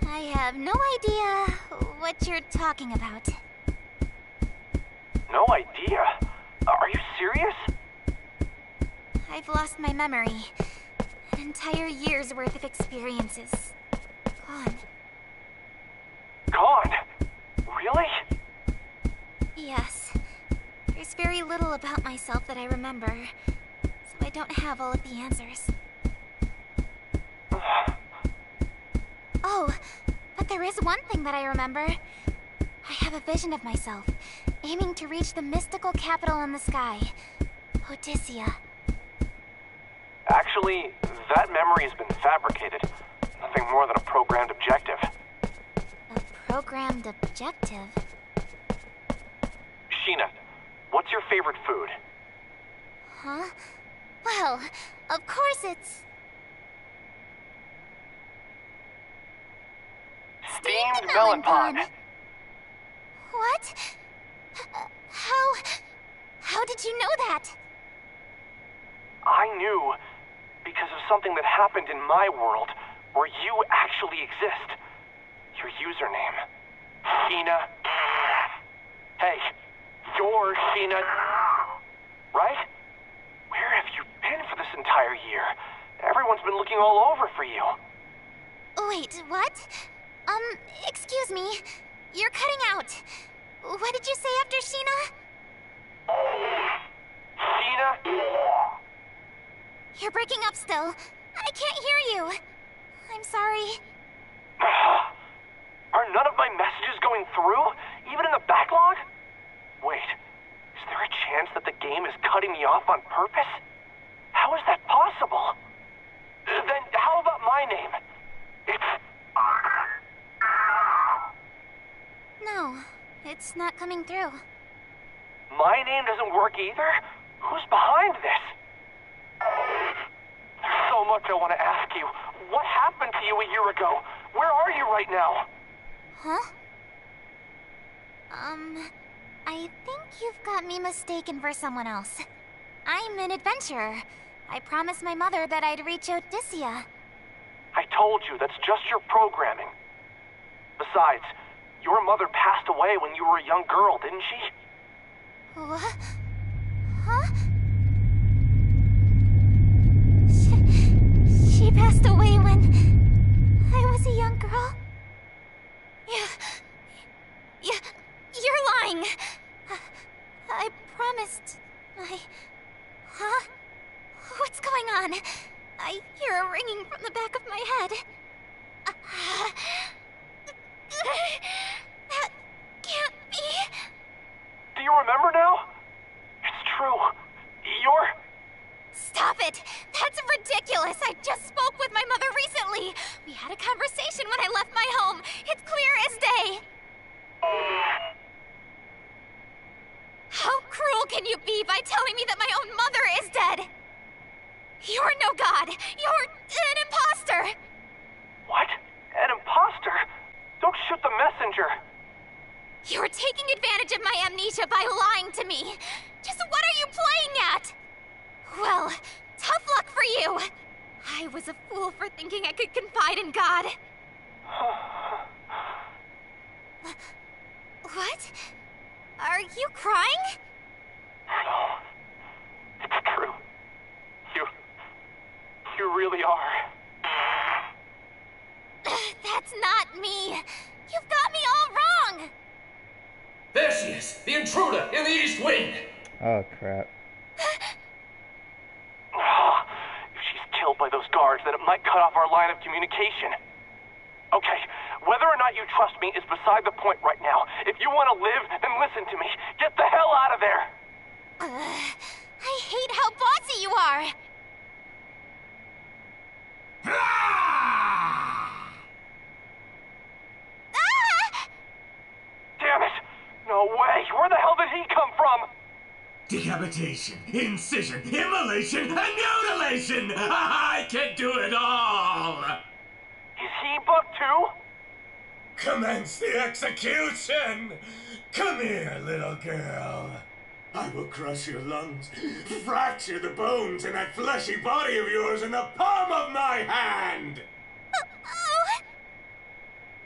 [SPEAKER 2] I have no idea what you're talking about.
[SPEAKER 3] No idea? Are you serious?
[SPEAKER 2] I've lost my memory. An entire year's worth of experiences. Gone.
[SPEAKER 3] Gone? Really?
[SPEAKER 2] Yes. There's very little about myself that I remember, so I don't have all of the answers. Oh, but there is one thing that I remember. I have a vision of myself, aiming to reach the mystical capital in the sky, Odyssia.
[SPEAKER 3] Actually, that memory has been fabricated. Nothing more than a programmed objective.
[SPEAKER 2] A programmed objective?
[SPEAKER 3] Sheena, what's your favorite food?
[SPEAKER 2] Huh? Well, of course it's...
[SPEAKER 3] Steamed melon pod.
[SPEAKER 2] What? How did you know that?
[SPEAKER 3] I knew because of something that happened in my world where you actually exist. Your username. Sheena. Hey, you're Sheena. Right? Where have you been for this entire year? Everyone's been looking all over for you.
[SPEAKER 2] Wait, what? Excuse me. You're cutting out. What did you say after Sheena?
[SPEAKER 3] Sheena?
[SPEAKER 2] You're breaking up still. I can't hear you. I'm sorry.
[SPEAKER 3] Are none of my messages going through? Even in the backlog? Wait, is there a chance that the game is cutting me off on purpose? How is that possible? Then how about my name? It's...
[SPEAKER 2] No, it's not coming through.
[SPEAKER 3] My name doesn't work either? Who's behind this? There's so much I want to ask you. What happened to you a year ago? Where are you right now?
[SPEAKER 2] Huh? I think you've got me mistaken for someone else. I'm an adventurer. I promised my mother that I'd reach Odyssia.
[SPEAKER 3] I told you, that's just your programming. Besides, your mother passed away when you were a young girl, didn't she?
[SPEAKER 2] What? Huh? She passed away when I was a young girl? You're lying. I promised I... Huh? What's going on? I hear a ringing from the back of my head. That can't be.
[SPEAKER 3] Do you remember now? It's true. You're...
[SPEAKER 2] Stop it! That's ridiculous! I just spoke with my mother recently! We had a conversation when I left my home. It's clear as day! How cruel can you be by telling me that my own mother is dead? You're no god! You're an imposter!
[SPEAKER 3] What? An imposter? Don't shoot the messenger!
[SPEAKER 2] You're taking advantage of my amnesia by lying to me! Just what are you playing at? Well, tough luck for you! I was a fool for thinking I could confide in God. What? Are you crying?
[SPEAKER 3] No. It's true. You really are.
[SPEAKER 2] That's not me. You've got me all wrong.
[SPEAKER 3] There she is, the intruder in the East Wing.
[SPEAKER 1] Oh crap.
[SPEAKER 3] If she's killed by those guards, then it might cut off our line of communication. Okay, whether or not you trust me is beside the point right now. If you want to live, then listen to me. Get the hell out of there!
[SPEAKER 2] I hate how bossy you are.
[SPEAKER 3] Damn it! No way! Where the hell did he come from?
[SPEAKER 5] Decapitation, incision, immolation, and mutilation! I can do it all!
[SPEAKER 3] Is he bugged too?
[SPEAKER 5] Commence the execution! Come here, little girl. I will crush your lungs, fracture the bones in that fleshy body of yours in the palm of my hand!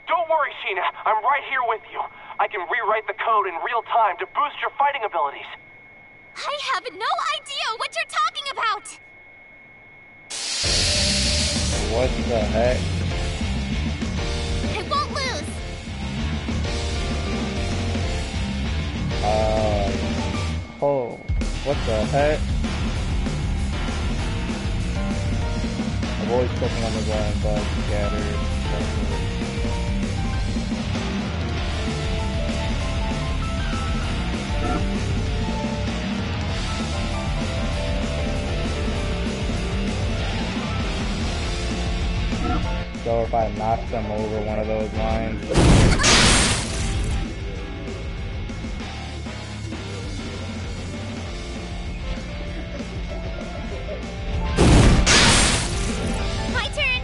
[SPEAKER 3] Don't worry, Sheena. I'm right here with you. I can rewrite the code in real time to boost your fighting abilities.
[SPEAKER 2] I have no idea what you're talking about.
[SPEAKER 1] What the heck?
[SPEAKER 2] I won't lose.
[SPEAKER 1] Oh, what the heck? I'm always clicking on the button, but scattered. So if I knock them over one of those lines.
[SPEAKER 2] My turn.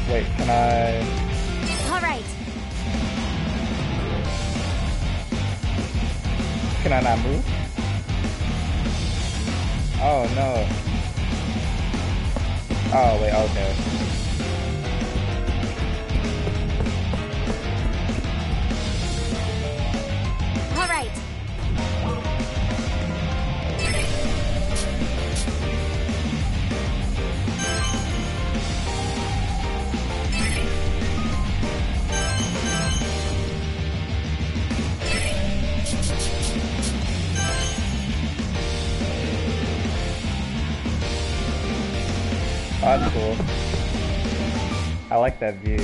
[SPEAKER 1] Wait, can I?
[SPEAKER 2] All right.
[SPEAKER 1] Can I not move? Oh no. Oh wait, okay.
[SPEAKER 2] All right.
[SPEAKER 1] Oh, that's cool. I like that view.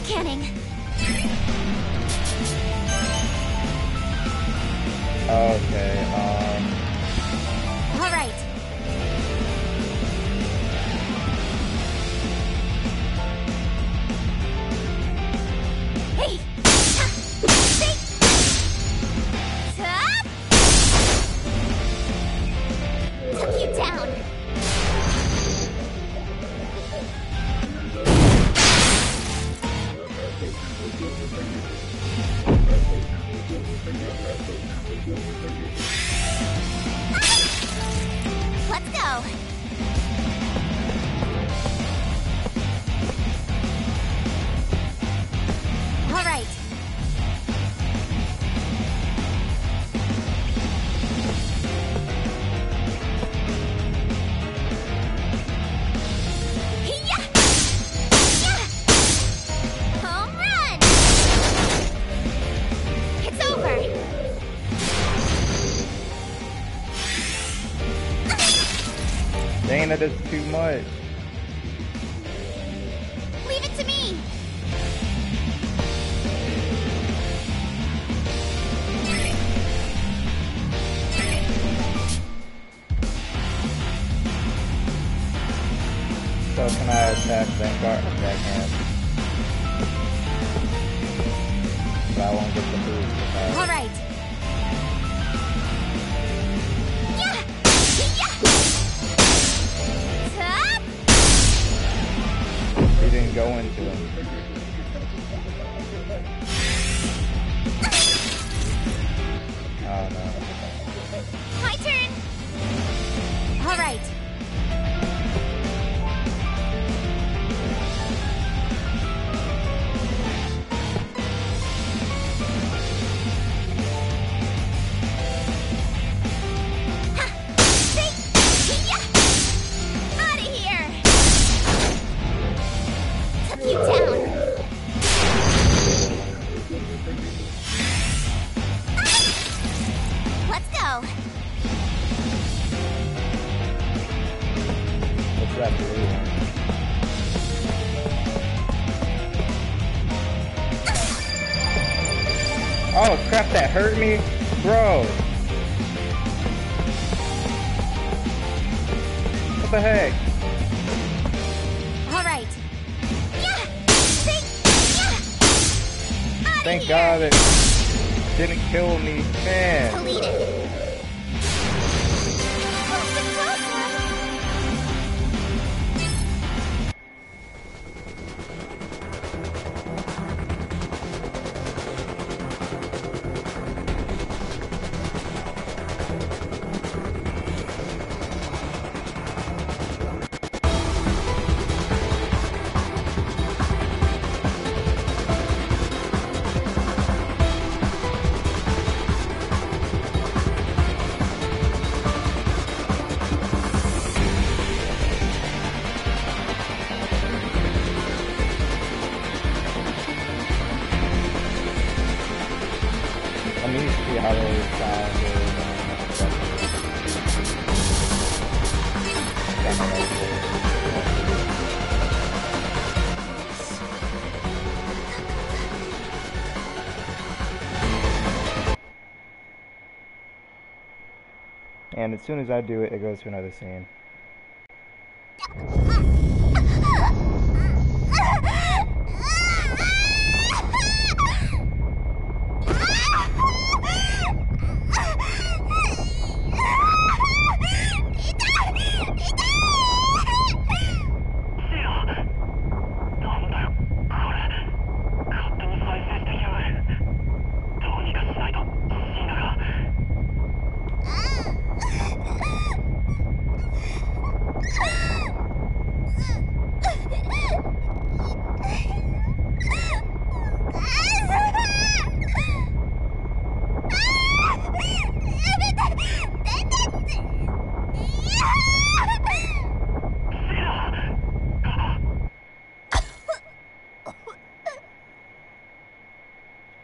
[SPEAKER 2] Scanning.
[SPEAKER 1] Okay,
[SPEAKER 2] All right. Hey! Stay! Stop! Took you down. Let's go. All right. Yeah! Yeah! Home run! It's over.
[SPEAKER 1] dang, that is too much.
[SPEAKER 2] Leave it to me.
[SPEAKER 1] So can I attack Vanguard? Okay, I can't. But I won't get the boost if I...
[SPEAKER 2] All right. Yeah! Yeah! Stop!
[SPEAKER 1] He didn't go into him. Oh no.
[SPEAKER 2] right. Out of here! Took you down. Let's go.
[SPEAKER 1] What's that blue one? Oh crap, that hurt me? Bro! What the heck?
[SPEAKER 2] All right. Yeah.
[SPEAKER 1] Thank God it didn't kill me. Man.
[SPEAKER 2] Delete it.
[SPEAKER 1] Let me see how they sound. And as soon as I do it, it goes to another scene.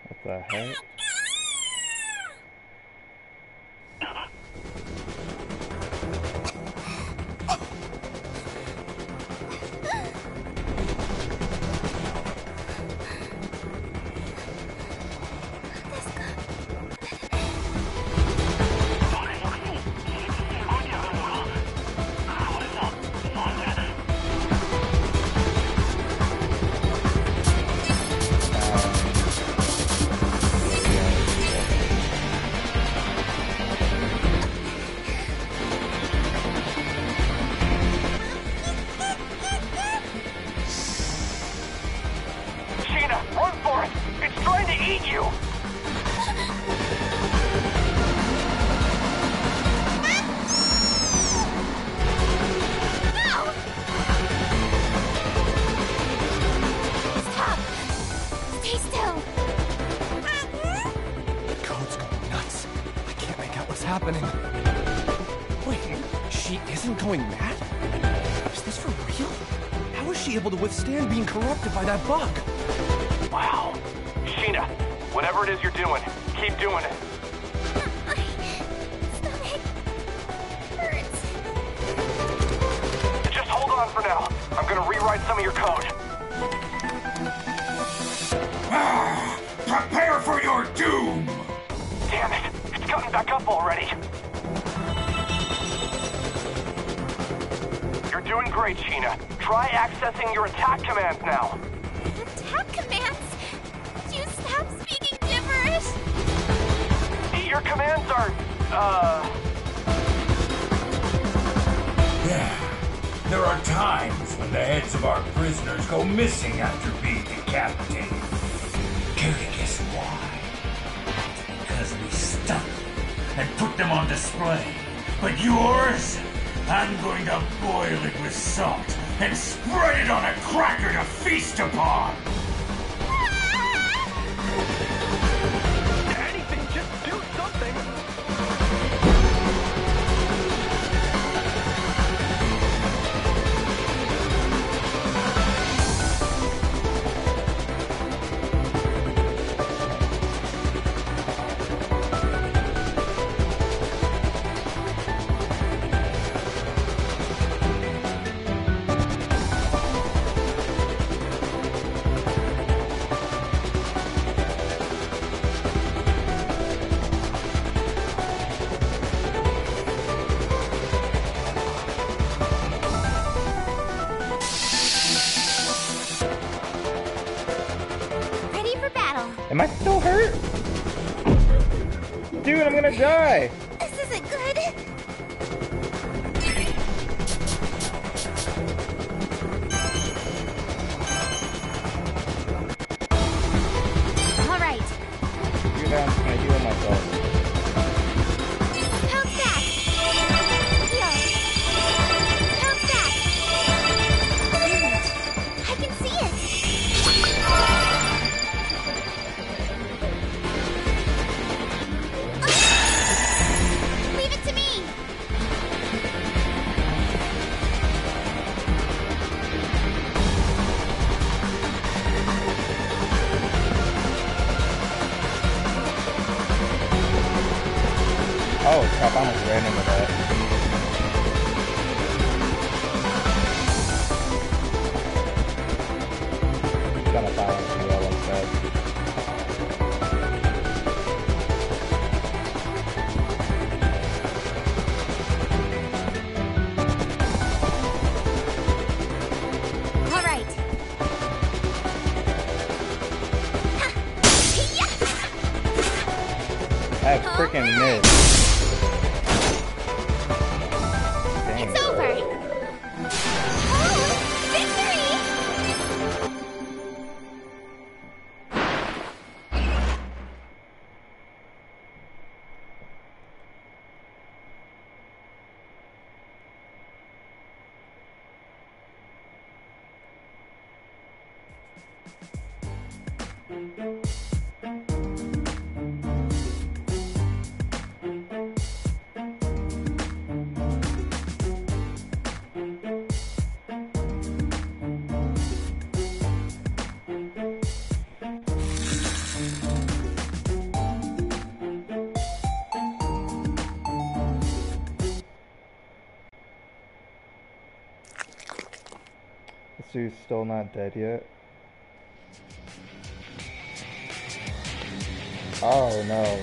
[SPEAKER 1] What the heck?
[SPEAKER 3] Happening? Wait, she isn't going mad? Is this for real? How is she able to withstand being corrupted by that bug?
[SPEAKER 7] Wow. Sheena, whatever it is you're doing, keep doing it.
[SPEAKER 2] My stomach hurts.
[SPEAKER 7] Just hold on for now. I'm gonna rewrite some of your code.
[SPEAKER 5] Prepare for your doom!
[SPEAKER 7] Damn it. It's gotten back up already. You're doing great, Sheena. Try accessing your attack commands now.
[SPEAKER 2] Attack commands? Would you stop speaking gibberish?
[SPEAKER 7] Your commands are,
[SPEAKER 5] Yeah. There are times when the heads of our prisoners go missing after being decapitated. Care to guess why? It's because we stuffed them and put them on display. But yours? I'm going to boil it with salt and spread it on a cracker to feast upon!
[SPEAKER 7] Anything, just do something!
[SPEAKER 2] Ready for battle.
[SPEAKER 1] Am I still hurt? Dude, I'm gonna die!
[SPEAKER 2] This isn't good. All right.
[SPEAKER 1] Dude, I'm just gonna heal myself.
[SPEAKER 2] Pounce back. Heal. Pounce back. Movement. I can see it. Leave it to me.
[SPEAKER 1] Oh, crap, I almost ran into that. Gonna balance me well like that.
[SPEAKER 2] All right.
[SPEAKER 1] I freaking missed. Dang.
[SPEAKER 2] It's over. Oh, victory!
[SPEAKER 1] This dude's still not dead yet. Oh no.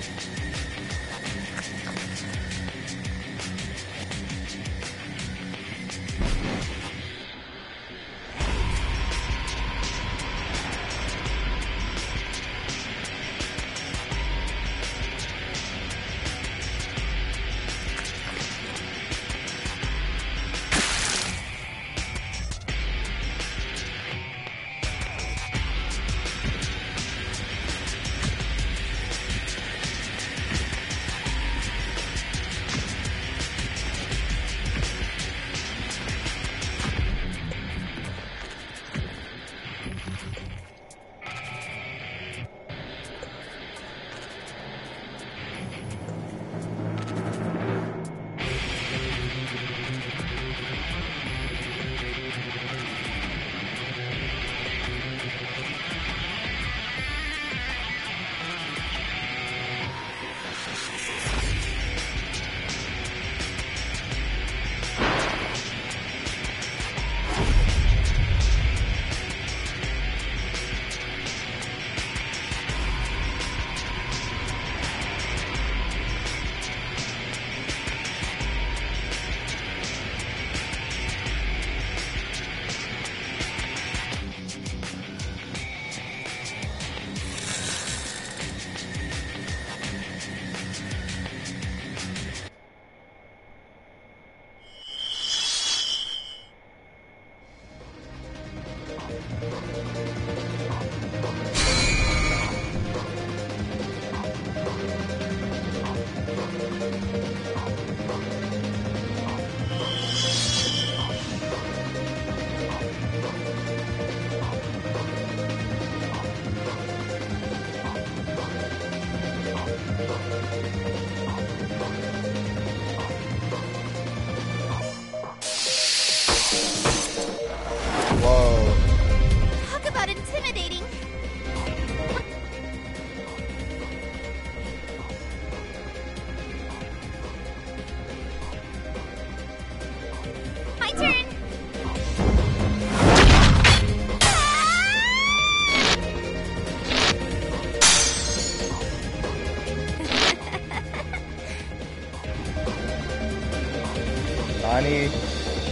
[SPEAKER 1] escape.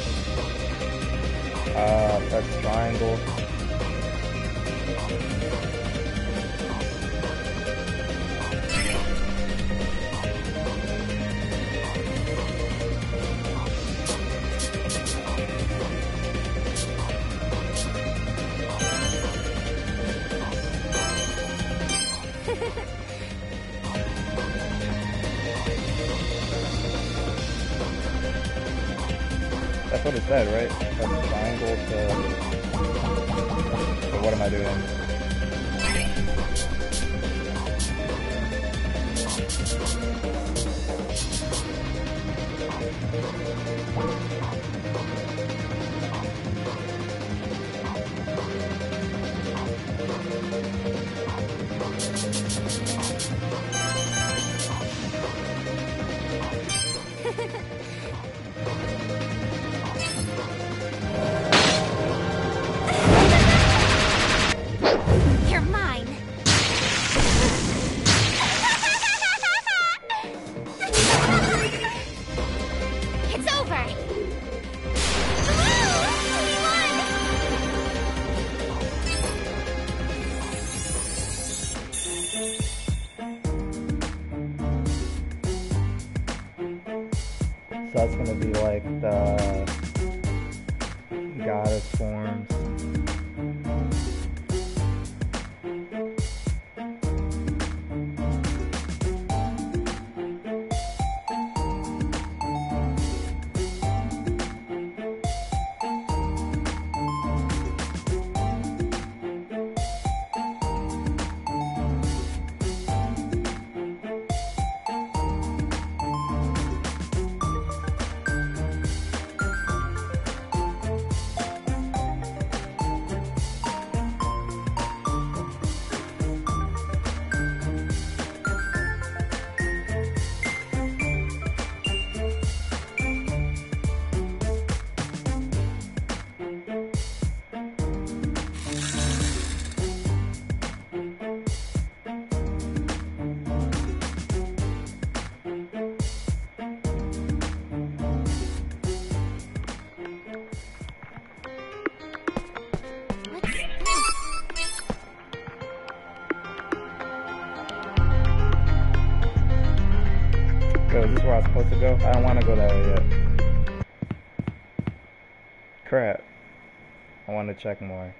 [SPEAKER 1] Press triangle. That's what it said, right? Press triangle to... Or what am I doing?
[SPEAKER 2] You're mine. It's over.
[SPEAKER 1] So that's gonna be like the goddess forms. Yo, is this where I was supposed to go? I don't want to go that way yet. Crap. I want to check more.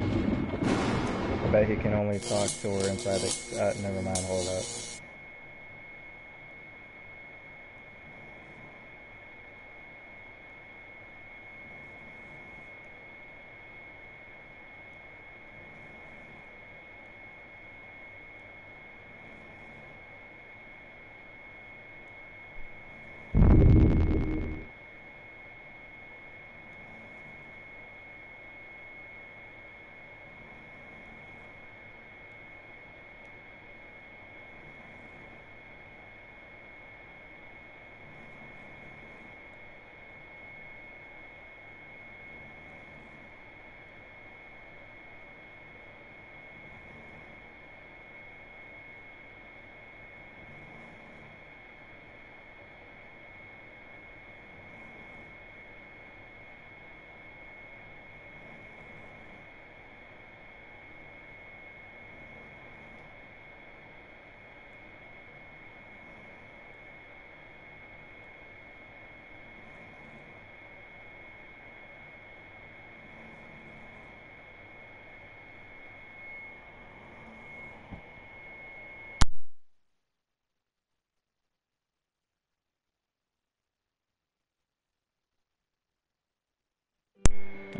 [SPEAKER 1] I bet he can only talk to her inside the... never mind, hold up.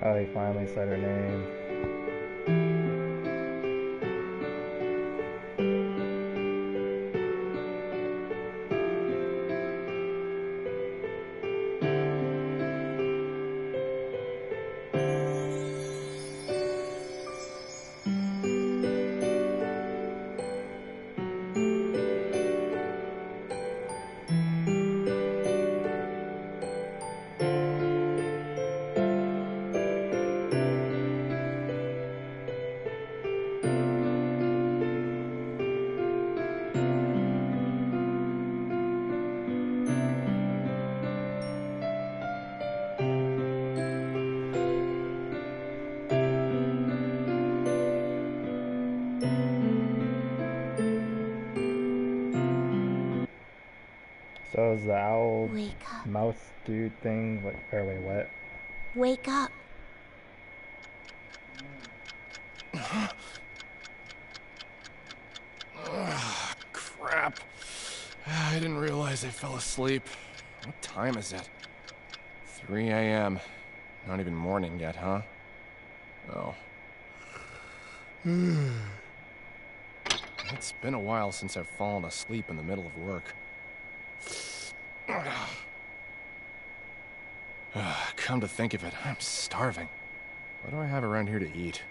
[SPEAKER 1] Oh, he finally said her name. So is the owl
[SPEAKER 2] Wake up.
[SPEAKER 1] mouse dude thing, like, or wait, what?
[SPEAKER 2] Wake up.
[SPEAKER 3] Crap. I didn't realize I fell asleep. What time is it? 3 a.m. Not even morning yet, huh? Oh. It's been a while since I've fallen asleep in the middle of work. Come to think of it, I'm starving. What do I have around here to eat?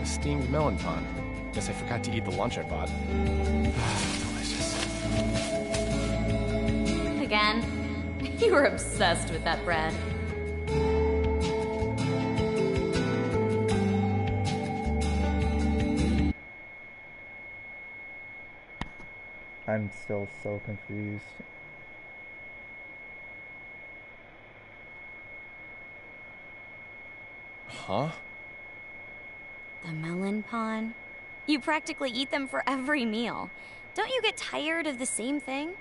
[SPEAKER 3] Steamed melon pond. Guess I forgot to eat the lunch I bought. Delicious.
[SPEAKER 6] Again? You were obsessed with that bread.
[SPEAKER 1] I'm still so confused.
[SPEAKER 3] Huh?
[SPEAKER 6] The melon pond? You practically eat them for every meal. Don't you get tired of the same thing?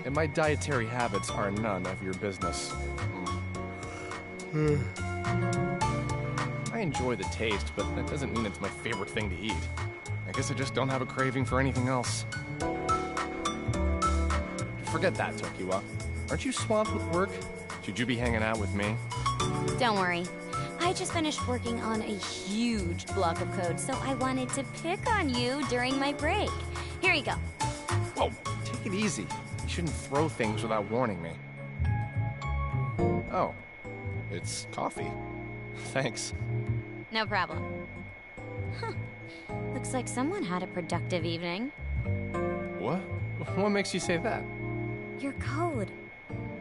[SPEAKER 3] And my dietary habits are none of your business. I enjoy the taste, but that doesn't mean it's my favorite thing to eat. I guess I just don't have a craving for anything else. Forget that, Tokiwa. Aren't you swamped with work? Should you be hanging out with me?
[SPEAKER 6] Don't worry. I just finished working on a huge block of code, so I wanted to pick on you during my break. Here you go.
[SPEAKER 3] Whoa, take it easy. You shouldn't throw things without warning me. Oh, it's coffee. Thanks.
[SPEAKER 6] No problem. Huh. Looks like someone had a productive evening.
[SPEAKER 3] What? What makes you say that?
[SPEAKER 6] Your code.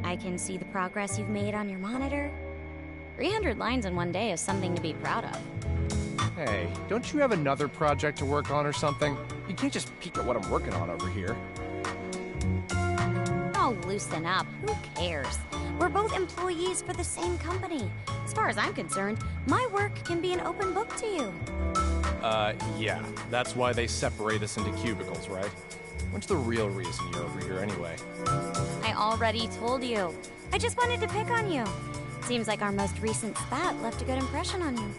[SPEAKER 6] I can see the progress you've made on your monitor. 300 lines in one day is something to be proud of.
[SPEAKER 3] Hey, don't you have another project to work on or something? You can't just peek at what I'm working on over here.
[SPEAKER 6] Oh, loosen up. Who cares? We're both employees for the same company. As far as I'm concerned, my work can be an open book to you.
[SPEAKER 3] Yeah. That's why they separate us into cubicles, right? What's the real reason you're over here anyway?
[SPEAKER 6] I already told you. I just wanted to pick on you. Seems like our most recent spat left a good impression on you.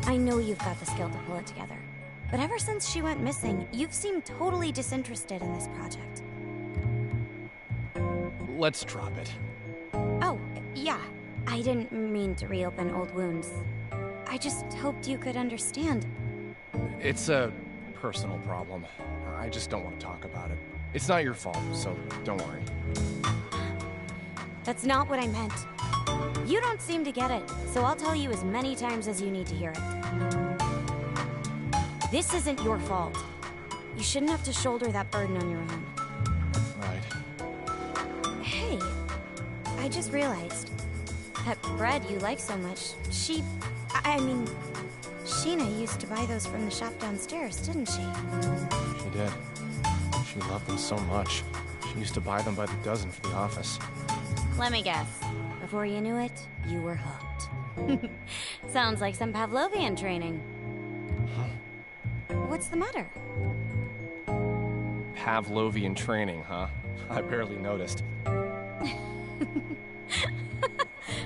[SPEAKER 6] I know you've got the skill to pull it together. But ever since she went missing, you've seemed totally disinterested in this project.
[SPEAKER 3] Let's drop it.
[SPEAKER 6] Oh, yeah. I didn't mean to reopen old wounds. I just hoped you could understand.
[SPEAKER 3] It's a personal problem. I just don't want to talk about it. It's not your fault, so don't worry.
[SPEAKER 6] That's not what I meant. You don't seem to get it, so I'll tell you as many times as you need to hear it. This isn't your fault. You shouldn't have to shoulder that burden on your own.
[SPEAKER 3] Right.
[SPEAKER 6] Hey, I just realized that bread you like so much, I mean, Sheena used to buy those from the shop downstairs, didn't she?
[SPEAKER 3] She did. She loved them so much. She used to buy them by the dozen for the office.
[SPEAKER 6] Let me guess. Before you knew it, you were hooked. Sounds like some Pavlovian training. What's the matter?
[SPEAKER 3] Pavlovian training, huh? I barely noticed.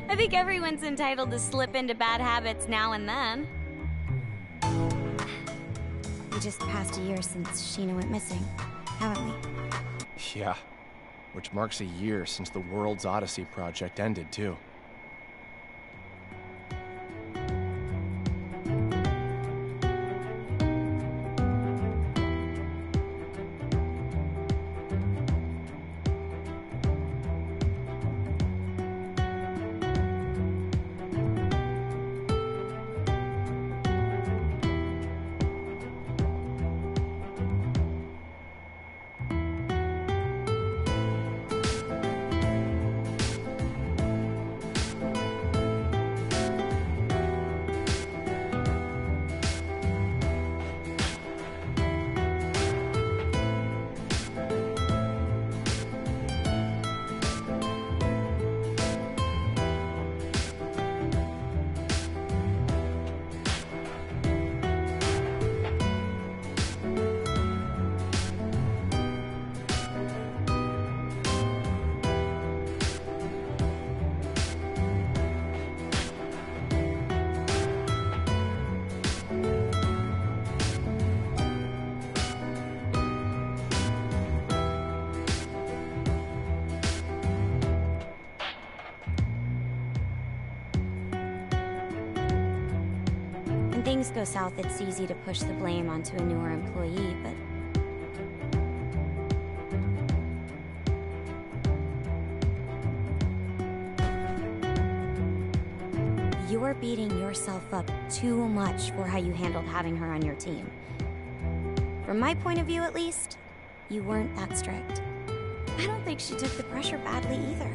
[SPEAKER 6] I think everyone's entitled to slip into bad habits now and then. We just passed a year since Sheena went missing, haven't we?
[SPEAKER 3] Yeah. which marks a year since the World's Odyssey project ended, too.
[SPEAKER 6] When things go south, it's easy to push the blame onto a newer employee, but... You are beating yourself up too much for how you handled having her on your team. From my point of view, at least, you weren't that strict. I don't think she took the pressure badly either.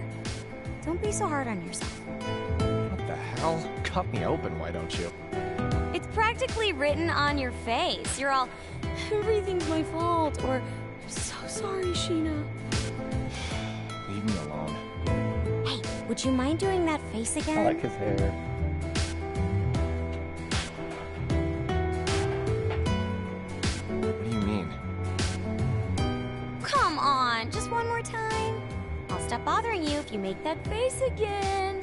[SPEAKER 6] Don't be so hard on yourself.
[SPEAKER 3] What the hell? Cut me open, why don't you?
[SPEAKER 6] It's practically written on your face. You're all, everything's my fault, or, I'm so sorry, Sheena.
[SPEAKER 3] Leave me alone.
[SPEAKER 6] Hey, would you mind doing that face again?
[SPEAKER 1] I like his hair.
[SPEAKER 3] What do you mean?
[SPEAKER 6] Come on, just one more time. I'll stop bothering you if you make that face again.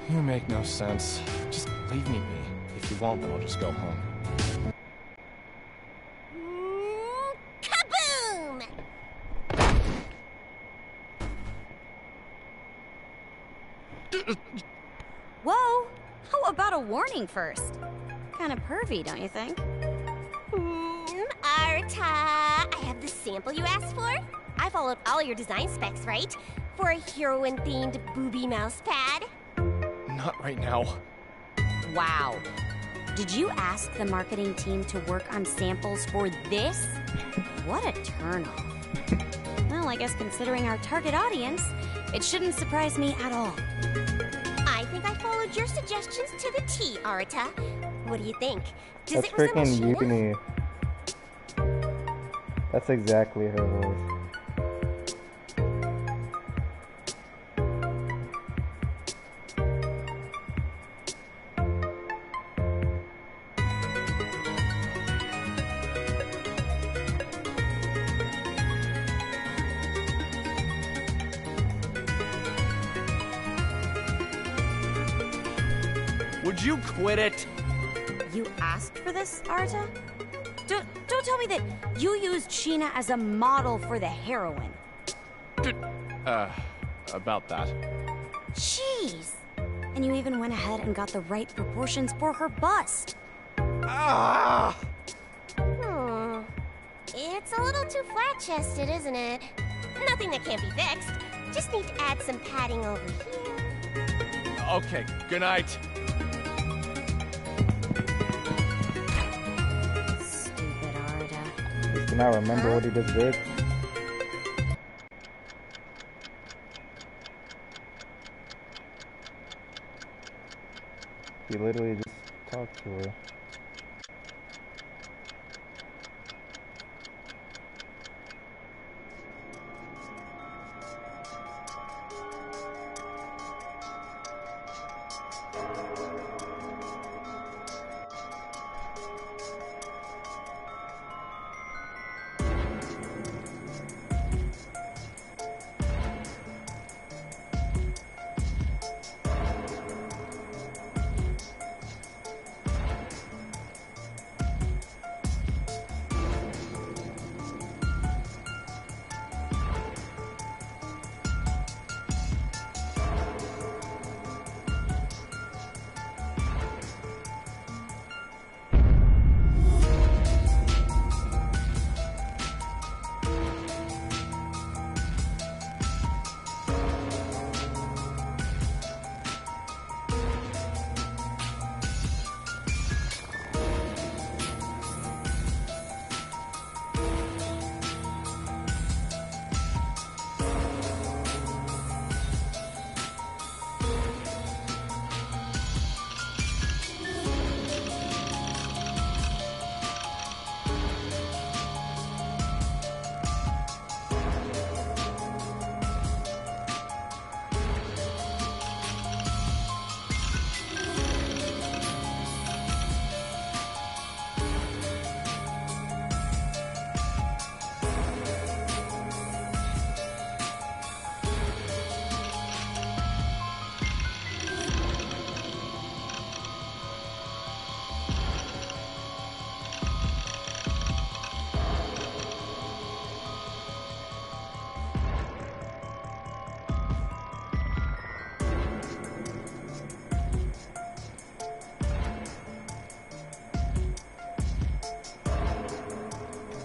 [SPEAKER 3] You make no sense. Just leave me be. If you won't, then I'll just go home.
[SPEAKER 2] Kaboom!
[SPEAKER 6] Whoa, how about a warning first? Kind of pervy, don't you think?
[SPEAKER 2] Arta, I have the sample you asked for. I followed all your design specs, right? For a heroine-themed booby mouse pad.
[SPEAKER 3] Not right now.
[SPEAKER 6] Wow. Did you ask the marketing team to work on samples for this? What a turnoff. Well, I guess considering our target audience, it shouldn't surprise me at all.
[SPEAKER 2] I think I followed your suggestions to the T, Arta. What do you think? Does
[SPEAKER 1] That's
[SPEAKER 2] it resemble
[SPEAKER 1] freaking
[SPEAKER 2] Sheena?
[SPEAKER 1] Uni. That's exactly her voice.
[SPEAKER 3] Would you quit it?
[SPEAKER 6] You asked for this, Arta? Don't tell me that you used Sheena as a model for the heroine.
[SPEAKER 3] About that.
[SPEAKER 6] Jeez. And you even went ahead and got the right proportions for her bust.
[SPEAKER 3] Ah!
[SPEAKER 2] It's a little too flat-chested, isn't it? Nothing that can't be fixed. Just need to add some padding over here.
[SPEAKER 3] Okay, good night.
[SPEAKER 6] Stupid Arta.
[SPEAKER 1] At least now remember what he just did. He literally just talked to her.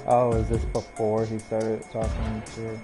[SPEAKER 1] Oh, is this before he started talking to her?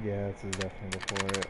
[SPEAKER 1] Yeah, this is definitely before it.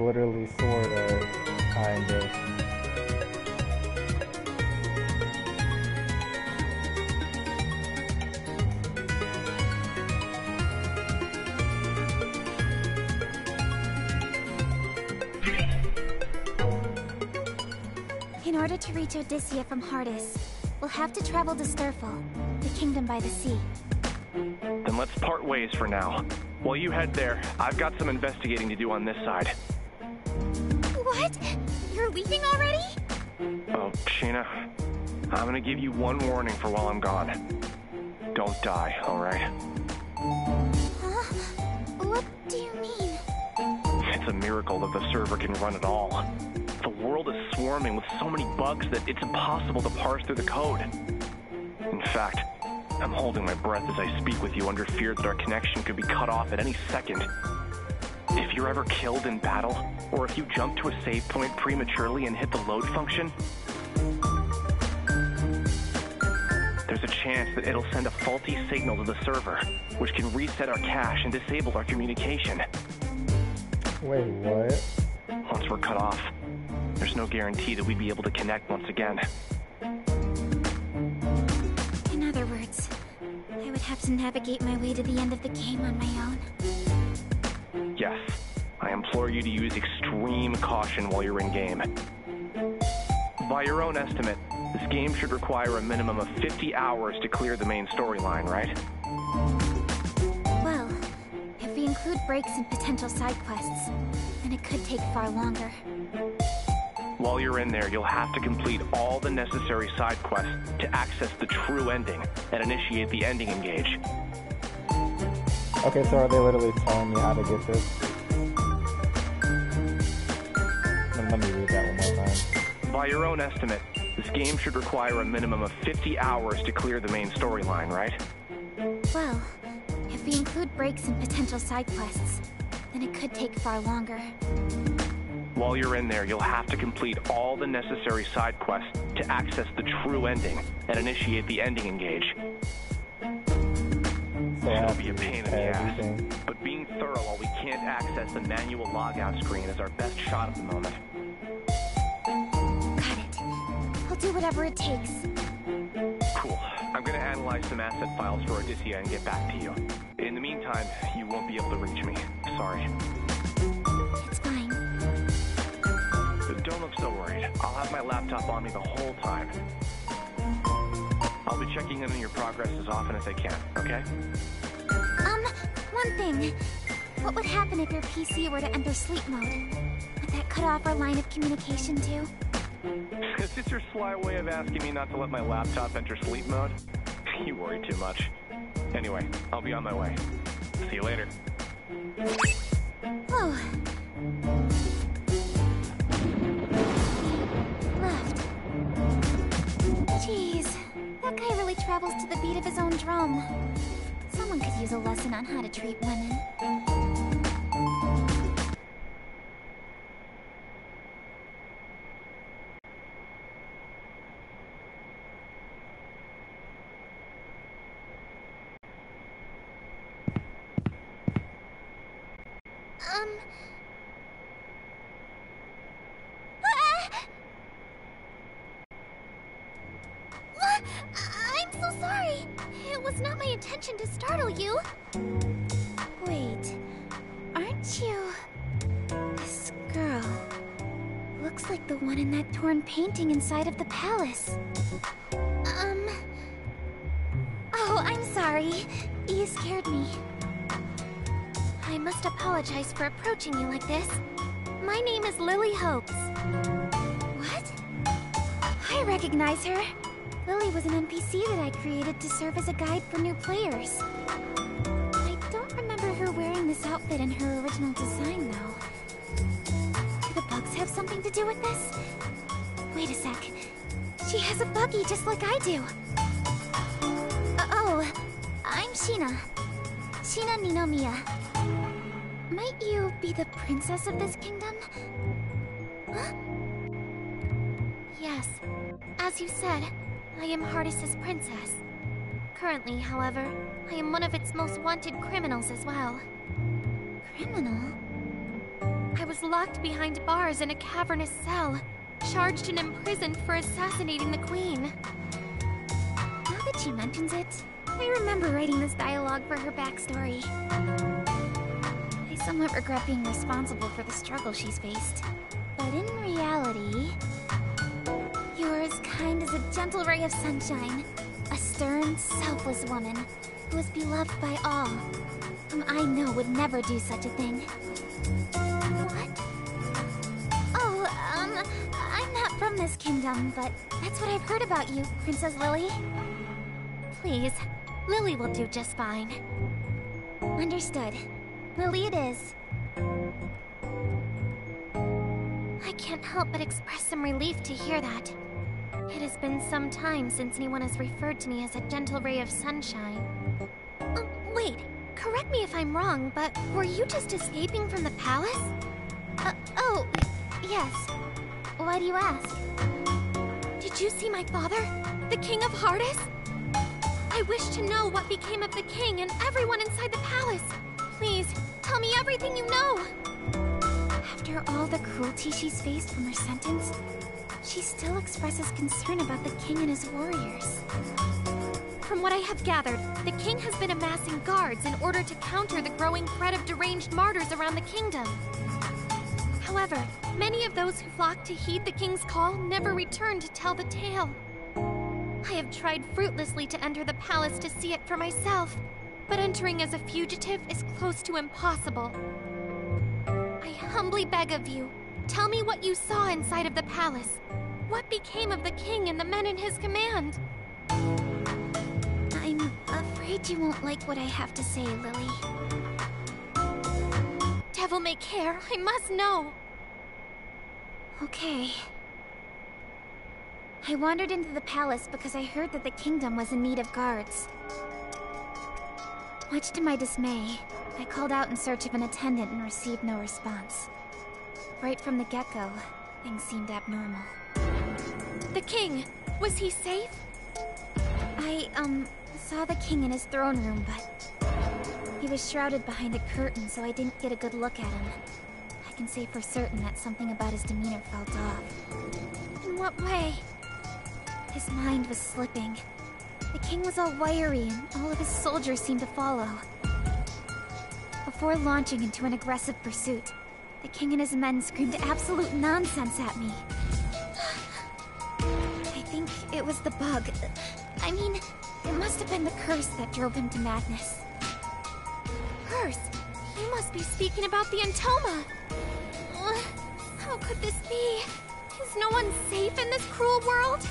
[SPEAKER 1] literally sorta, kinda.
[SPEAKER 6] In order to reach Odysseia from Hardis, we'll have to travel to Sturful, the kingdom by the sea.
[SPEAKER 7] Then let's part ways for now. While you head there, I've got some investigating to do on this side.
[SPEAKER 6] What? You're leaving already?
[SPEAKER 7] Oh, Sheena, I'm gonna give you one warning for while I'm gone. Don't die, alright?
[SPEAKER 6] Huh? What do you mean?
[SPEAKER 7] It's a miracle that the server can run at all. The world is swarming with so many bugs that it's impossible to parse through the code. In fact, I'm holding my breath as I speak with you under fear that our connection could be cut off at any second. If you're ever killed in battle, or if you jump to a save point prematurely and hit the load function, there's a chance that it'll send a faulty signal to the server, which can reset our cache and disable our communication.
[SPEAKER 1] Wait, what?
[SPEAKER 7] Once we're cut off, there's no guarantee that we'd be able to connect once again.
[SPEAKER 6] In other words, I would have to navigate my way to the end of the game on my own.
[SPEAKER 7] Yes, I implore you to use extreme caution while you're in-game. By your own estimate, this game should require a minimum of 50 hours to clear the main storyline, right?
[SPEAKER 6] Well, if we include breaks and potential side quests, then it could take far longer.
[SPEAKER 7] While you're in there, you'll have to complete all the necessary side quests to access the true ending and initiate the ending engage.
[SPEAKER 1] Okay, so are they literally telling me how to get this? Let me read that one more time.
[SPEAKER 7] By your own estimate, this game should require a minimum of 50 hours to clear the main storyline, right?
[SPEAKER 6] Well, if we include breaks and potential side quests, then it could take far longer.
[SPEAKER 7] While you're in there, you'll have to complete all the necessary side quests to access the true ending and initiate the ending engage.
[SPEAKER 1] So
[SPEAKER 7] It'll be a pain in the ass,
[SPEAKER 1] everything.
[SPEAKER 7] but being thorough while we can't access the manual logout screen is our best shot at the moment.
[SPEAKER 6] Got it. I'll do whatever it takes.
[SPEAKER 7] Cool. I'm gonna analyze some asset files for Odysseia and get back to you. In the meantime, you won't be able to reach me. Sorry.
[SPEAKER 6] It's fine.
[SPEAKER 7] But don't look so worried. I'll have my laptop on me the whole time. I'll be checking in on your progress as often as I can, okay?
[SPEAKER 6] One thing. What would happen if your PC were to enter sleep mode? Would that cut off our line of communication too?
[SPEAKER 7] Is this your sly way of asking me not to let my laptop enter sleep mode? You worry too much. Anyway, I'll be on my way. See you later.
[SPEAKER 6] Oh. Left. Jeez, that guy really travels to the beat of his own drum. Someone could use a lesson on how to treat women. What? I'm so sorry. It was not my intention to startle you. Wait, aren't you... This girl... Looks like the one in that torn painting inside of the palace. Oh, I'm sorry. You scared me. I must apologize for approaching you like this. My name is Lily Hopes. What? I recognize her. Lily was an NPC that I created to serve as a guide for new players. I don't remember her wearing this outfit in her original design, though. Do the bugs have something to do with this? Wait a sec. She has a buggy just like I do. Oh, I'm Sheena. Sheena Ninomiya. Might you be the princess of this kingdom? Huh? Yes. As you said, I am Hardis' princess. Currently, however, I am one of its most wanted criminals as well. Criminal?
[SPEAKER 8] I was locked behind bars in a cavernous cell, charged and imprisoned for assassinating the queen.
[SPEAKER 6] Now that she mentions it, I remember writing this dialogue for her backstory. I somewhat regret being responsible for the struggle she's faced. But in reality, you are as kind as a gentle ray of sunshine. A stern, selfless woman who is beloved by all, whom I know would never do such a thing. What? Oh, I'm not from this kingdom, but that's what I've heard about you, Princess Lily.
[SPEAKER 8] Please, Lily will do just fine.
[SPEAKER 6] Understood. Lily it is.
[SPEAKER 8] I can't help but express some relief to hear that. It has been some time since anyone has referred to me as a gentle ray of sunshine. Wait, correct me if I'm wrong, but were you just escaping from the palace?
[SPEAKER 6] Oh, yes. Why do you ask?
[SPEAKER 8] Did you see my father, the King of Hardis? I wish to know what became of the king and everyone inside the palace. Please, tell me everything you know.
[SPEAKER 6] After all the cruelty she's faced from her sentence, she still expresses concern about the king and his warriors.
[SPEAKER 8] From what I have gathered, the king has been amassing guards in order to counter the growing threat of deranged martyrs around the kingdom. However, many of those who flocked to heed the king's call never returned to tell the tale. I have tried fruitlessly to enter the palace to see it for myself, but entering as a fugitive is close to impossible. I humbly beg of you, tell me what you saw inside of the palace. What became of the king and the men in his command?
[SPEAKER 6] I'm afraid you won't like what I have to say, Lily.
[SPEAKER 8] Devil may care, I must know.
[SPEAKER 6] Okay. I wandered into the palace because I heard that the kingdom was in need of guards. Much to my dismay, I called out in search of an attendant and received no response. Right from the get-go, things seemed abnormal.
[SPEAKER 8] The king, was he safe?
[SPEAKER 6] I, saw the king in his throne room, but he was shrouded behind a curtain, so I didn't get a good look at him. I can say for certain that something about his demeanor felt off.
[SPEAKER 8] In what way?
[SPEAKER 6] His mind was slipping. The king was all wiry, and all of his soldiers seemed to follow. Before launching into an aggressive pursuit, the king and his men screamed absolute nonsense at me. I think it was the bug. I mean, it must have been the curse that drove him to madness.
[SPEAKER 8] Curse? You must be speaking about the Entoma! How could this be? Is no one safe in this cruel world?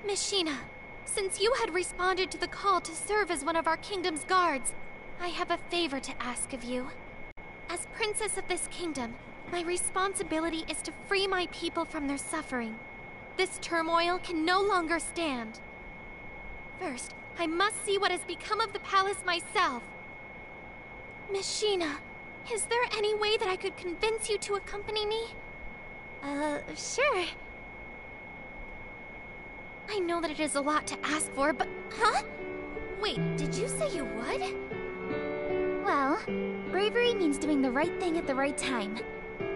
[SPEAKER 8] Miss Sheena, since you had responded to the call to serve as one of our kingdom's guards, I have a favor to ask of you. As princess of this kingdom, my responsibility is to free my people from their suffering. This turmoil can no longer stand. First, I must see what has become of the palace myself. Miss Sheena, is there any way that I could convince you to accompany me?
[SPEAKER 6] Sure.
[SPEAKER 8] I know that it is a lot to ask for, but... Huh? Wait, did you say you would?
[SPEAKER 6] Well, bravery means doing the right thing at the right time.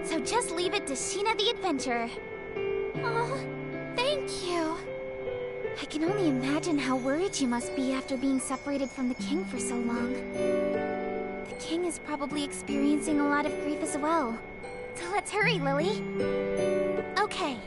[SPEAKER 6] So just leave it to Sheena the Adventurer.
[SPEAKER 8] Oh, thank you.
[SPEAKER 6] I can only imagine how worried you must be after being separated from the king for so long. The king is probably experiencing a lot of grief as well. So let's hurry, Lily.
[SPEAKER 8] Okay.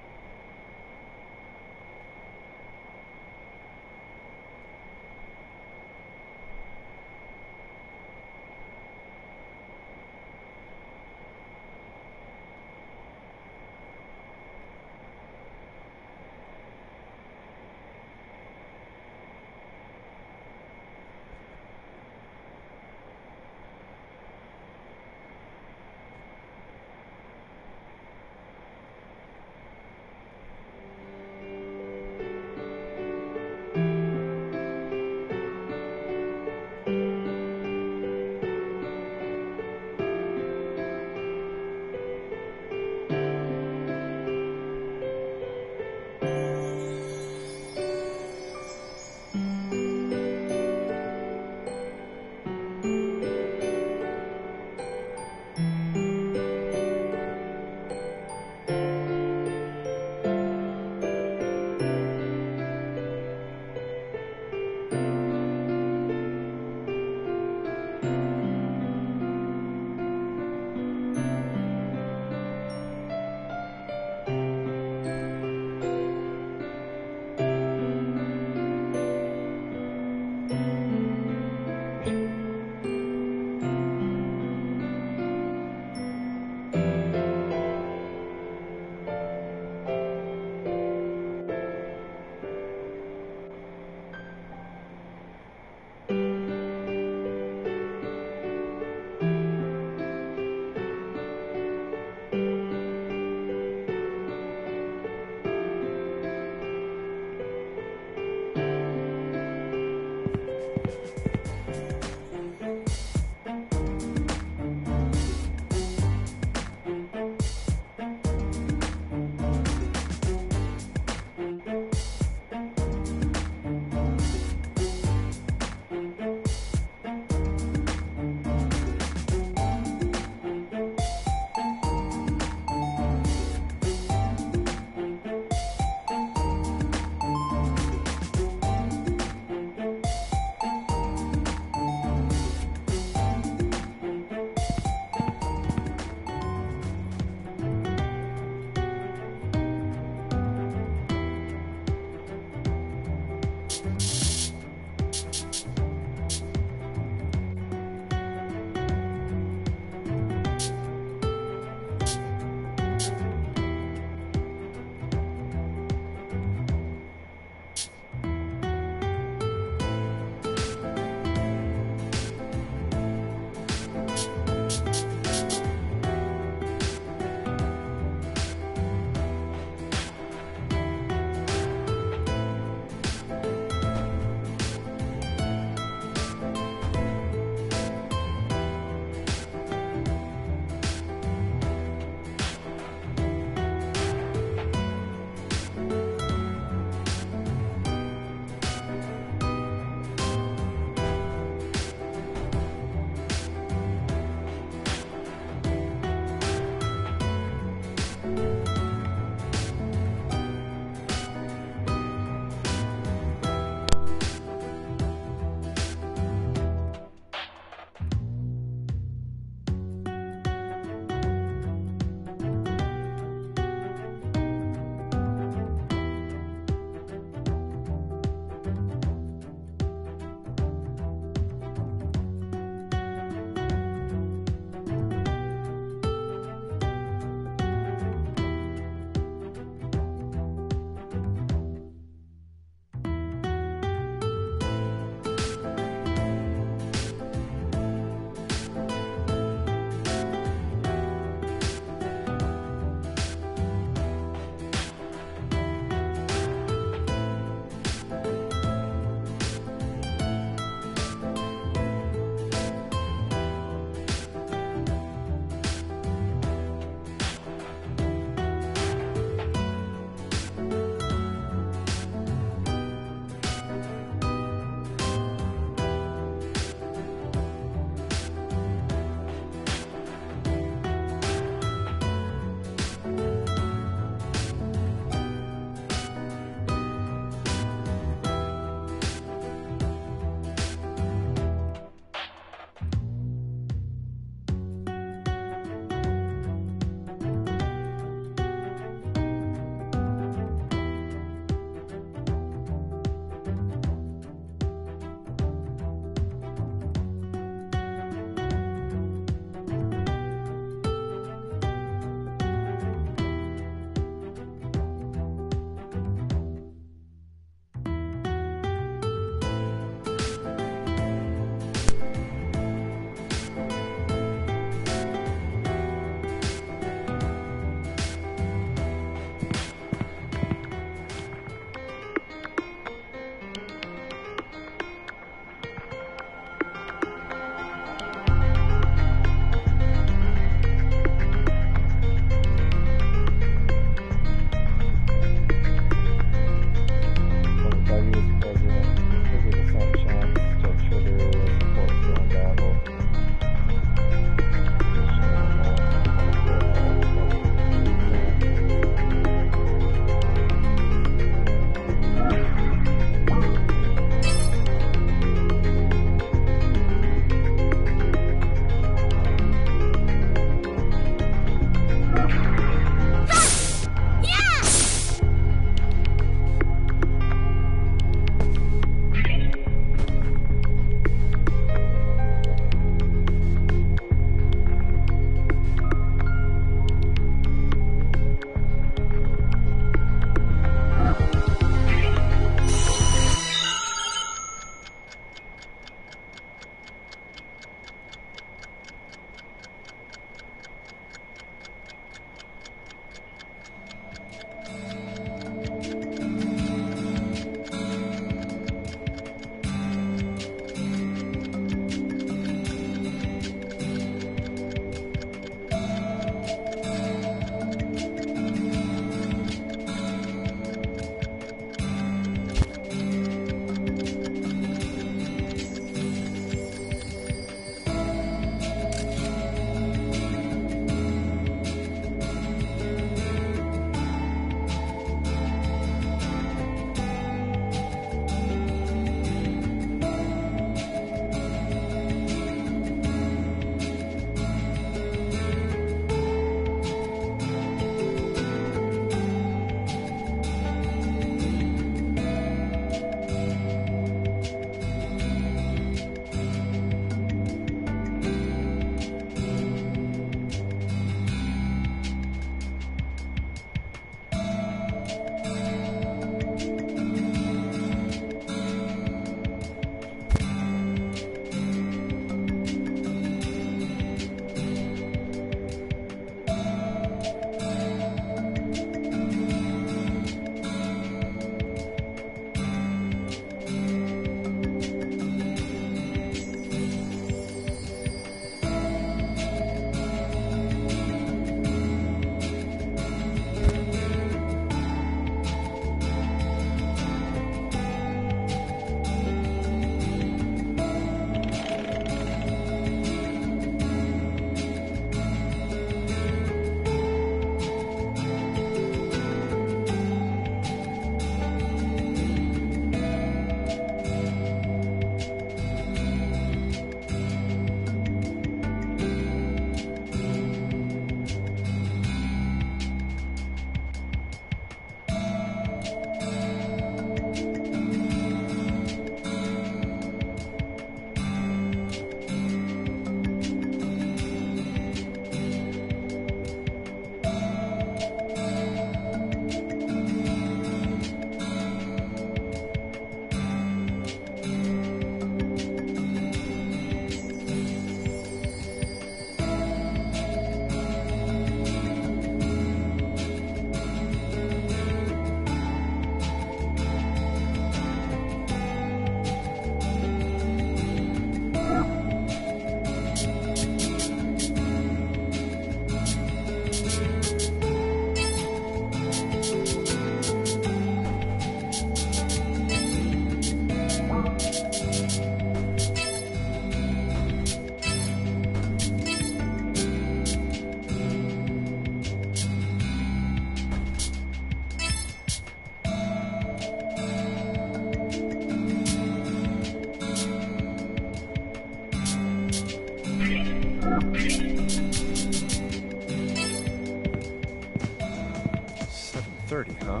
[SPEAKER 3] "7:30, huh?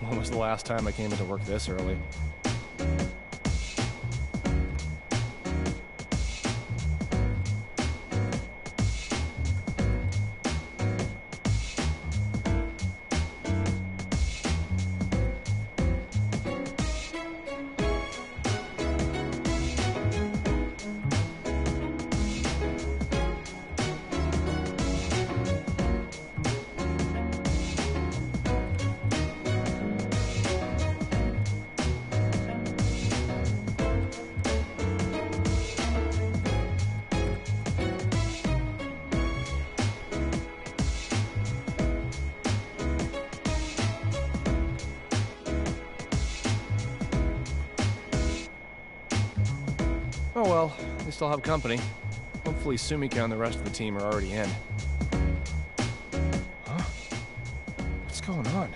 [SPEAKER 3] When was the last time I came into work this early?" Oh well, they still have company. Hopefully Sumika and the rest of the team are already in. Huh? What's going on?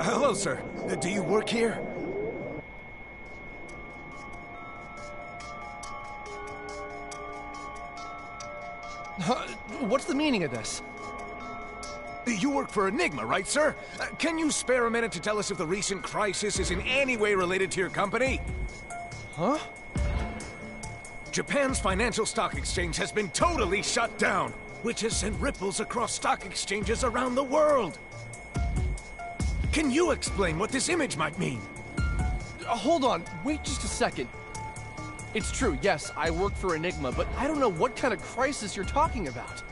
[SPEAKER 9] Hello, sir. Do you work here?
[SPEAKER 3] What's the meaning of this?
[SPEAKER 9] You work for Enigma, right, sir? Can you spare a minute to tell us if the recent crisis is in any way related to your company?
[SPEAKER 3] Huh?
[SPEAKER 9] Japan's financial stock exchange has been totally shut down, which has sent ripples across stock exchanges around the world. Can you explain what this image might mean?
[SPEAKER 3] Hold on, wait just a second. It's true, yes, I work for Enigma, but I don't know what kind of crisis you're talking about.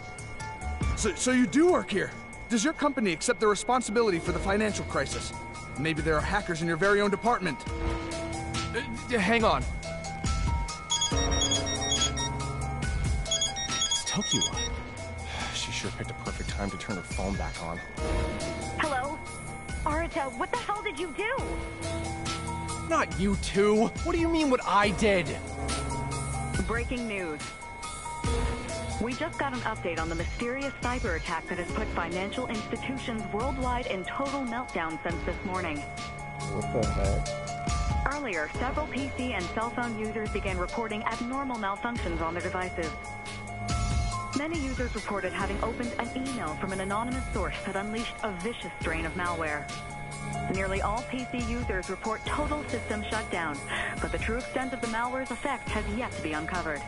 [SPEAKER 10] So you do work here? Does your company accept the responsibility for the financial crisis? Maybe there are hackers in your very own department.
[SPEAKER 3] Hang on. It's Tokyo. She sure picked a perfect time to turn her phone back on.
[SPEAKER 11] Hello? Arita, what the hell did you do?
[SPEAKER 3] Not you two. What do you mean what I did?
[SPEAKER 11] Breaking news. We just got an update on the mysterious cyber attack that has put financial institutions worldwide in total meltdown since this morning.
[SPEAKER 1] What the heck?
[SPEAKER 11] Earlier, several PC and cell phone users began reporting abnormal malfunctions on their devices. Many users reported having opened an email from an anonymous source that unleashed a vicious strain of malware. Nearly all PC users report total system shutdown, but the true extent of the malware's effect has yet to be uncovered.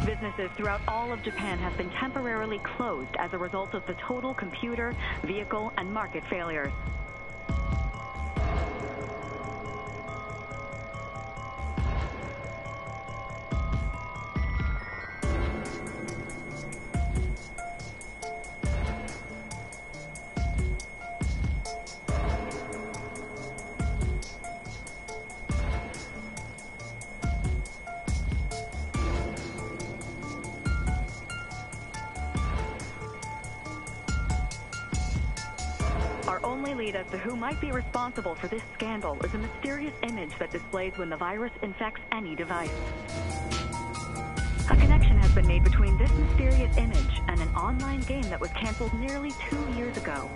[SPEAKER 11] Businesses throughout all of Japan have been temporarily closed as a result of the total computer, vehicle, and market failures. Our only lead as to who might be responsible for this scandal is a mysterious image that displays when the virus infects any device. A connection has been made between this mysterious image and an online game that was canceled nearly 2 years ago.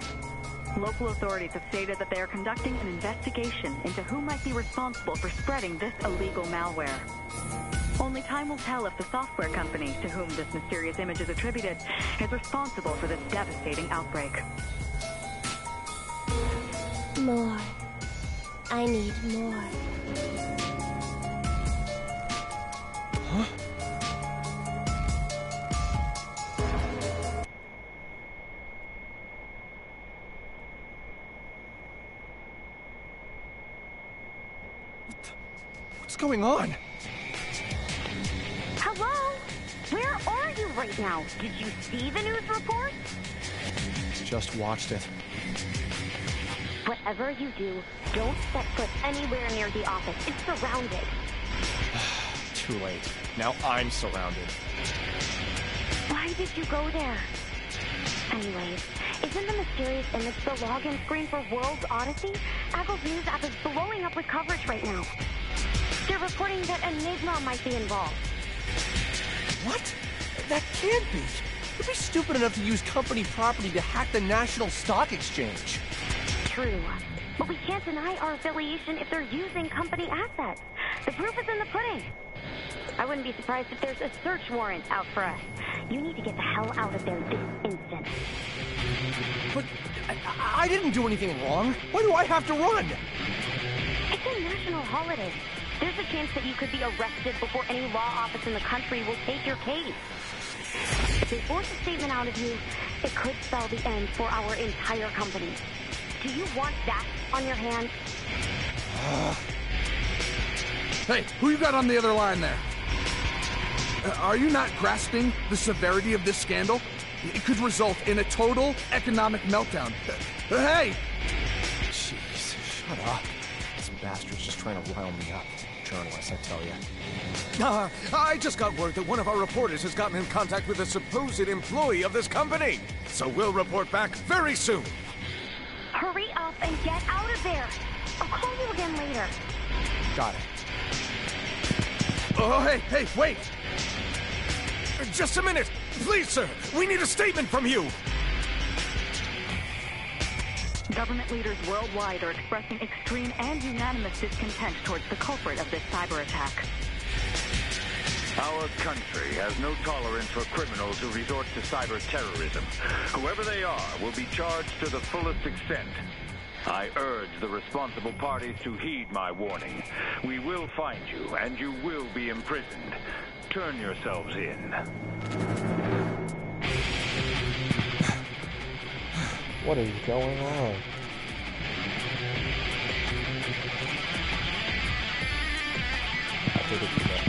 [SPEAKER 11] Local authorities have stated that they are conducting an investigation into who might be responsible for spreading this illegal malware. Only time will tell if the software company to whom this mysterious image is attributed is responsible for this devastating outbreak.
[SPEAKER 12] More. I need more.
[SPEAKER 3] Huh? going on?
[SPEAKER 13] Hello? Where are you right now? Did you see the news report?
[SPEAKER 3] Just watched it.
[SPEAKER 13] Whatever you do, don't step foot anywhere near the office. It's surrounded.
[SPEAKER 3] Too late. Now I'm surrounded.
[SPEAKER 13] Why did you go there? Anyways, isn't the mysterious image the login screen for World's Odyssey? Aggle's news app is blowing up with coverage right now. They're reporting that Enigma might be involved.
[SPEAKER 3] What? That can't be. You'd be stupid enough to use company property to hack the National Stock Exchange.
[SPEAKER 13] True. But we can't deny our affiliation if they're using company assets. The proof is in the pudding. I wouldn't be surprised if there's a search warrant out for us. You need to get the hell out of there this instant.
[SPEAKER 3] But I didn't do anything wrong. Why do I have to run?
[SPEAKER 13] It's a national holiday. There's a chance that you could be arrested before any law office in the country will take your case. If they force a statement out of you, it could spell the end for our entire company. Do you want that on your hands?
[SPEAKER 10] Hey, who you got on the other line there? Are you not grasping the severity of this scandal? It could result in a total economic meltdown. Hey!
[SPEAKER 3] Jeez, shut up. This bastard's just trying to rile me up. Journalist, I tell you. I just got word that one of our reporters has gotten in contact with a supposed employee of this company. So we'll report back very soon.
[SPEAKER 13] Hurry up and get out of there. I'll call you again later.
[SPEAKER 3] Got it.
[SPEAKER 10] Oh, hey, wait!
[SPEAKER 9] Just a minute! Please, sir! We need a statement from you!
[SPEAKER 11] Government leaders worldwide are expressing extreme and unanimous discontent towards the culprit of this cyber attack.
[SPEAKER 14] Our country has no tolerance for criminals who resort to cyber terrorism. Whoever they are will be charged to the fullest extent. I urge the responsible parties to heed my warning. We will find you, and you will be imprisoned. Turn yourselves in.
[SPEAKER 1] What is going on? I think it's enough.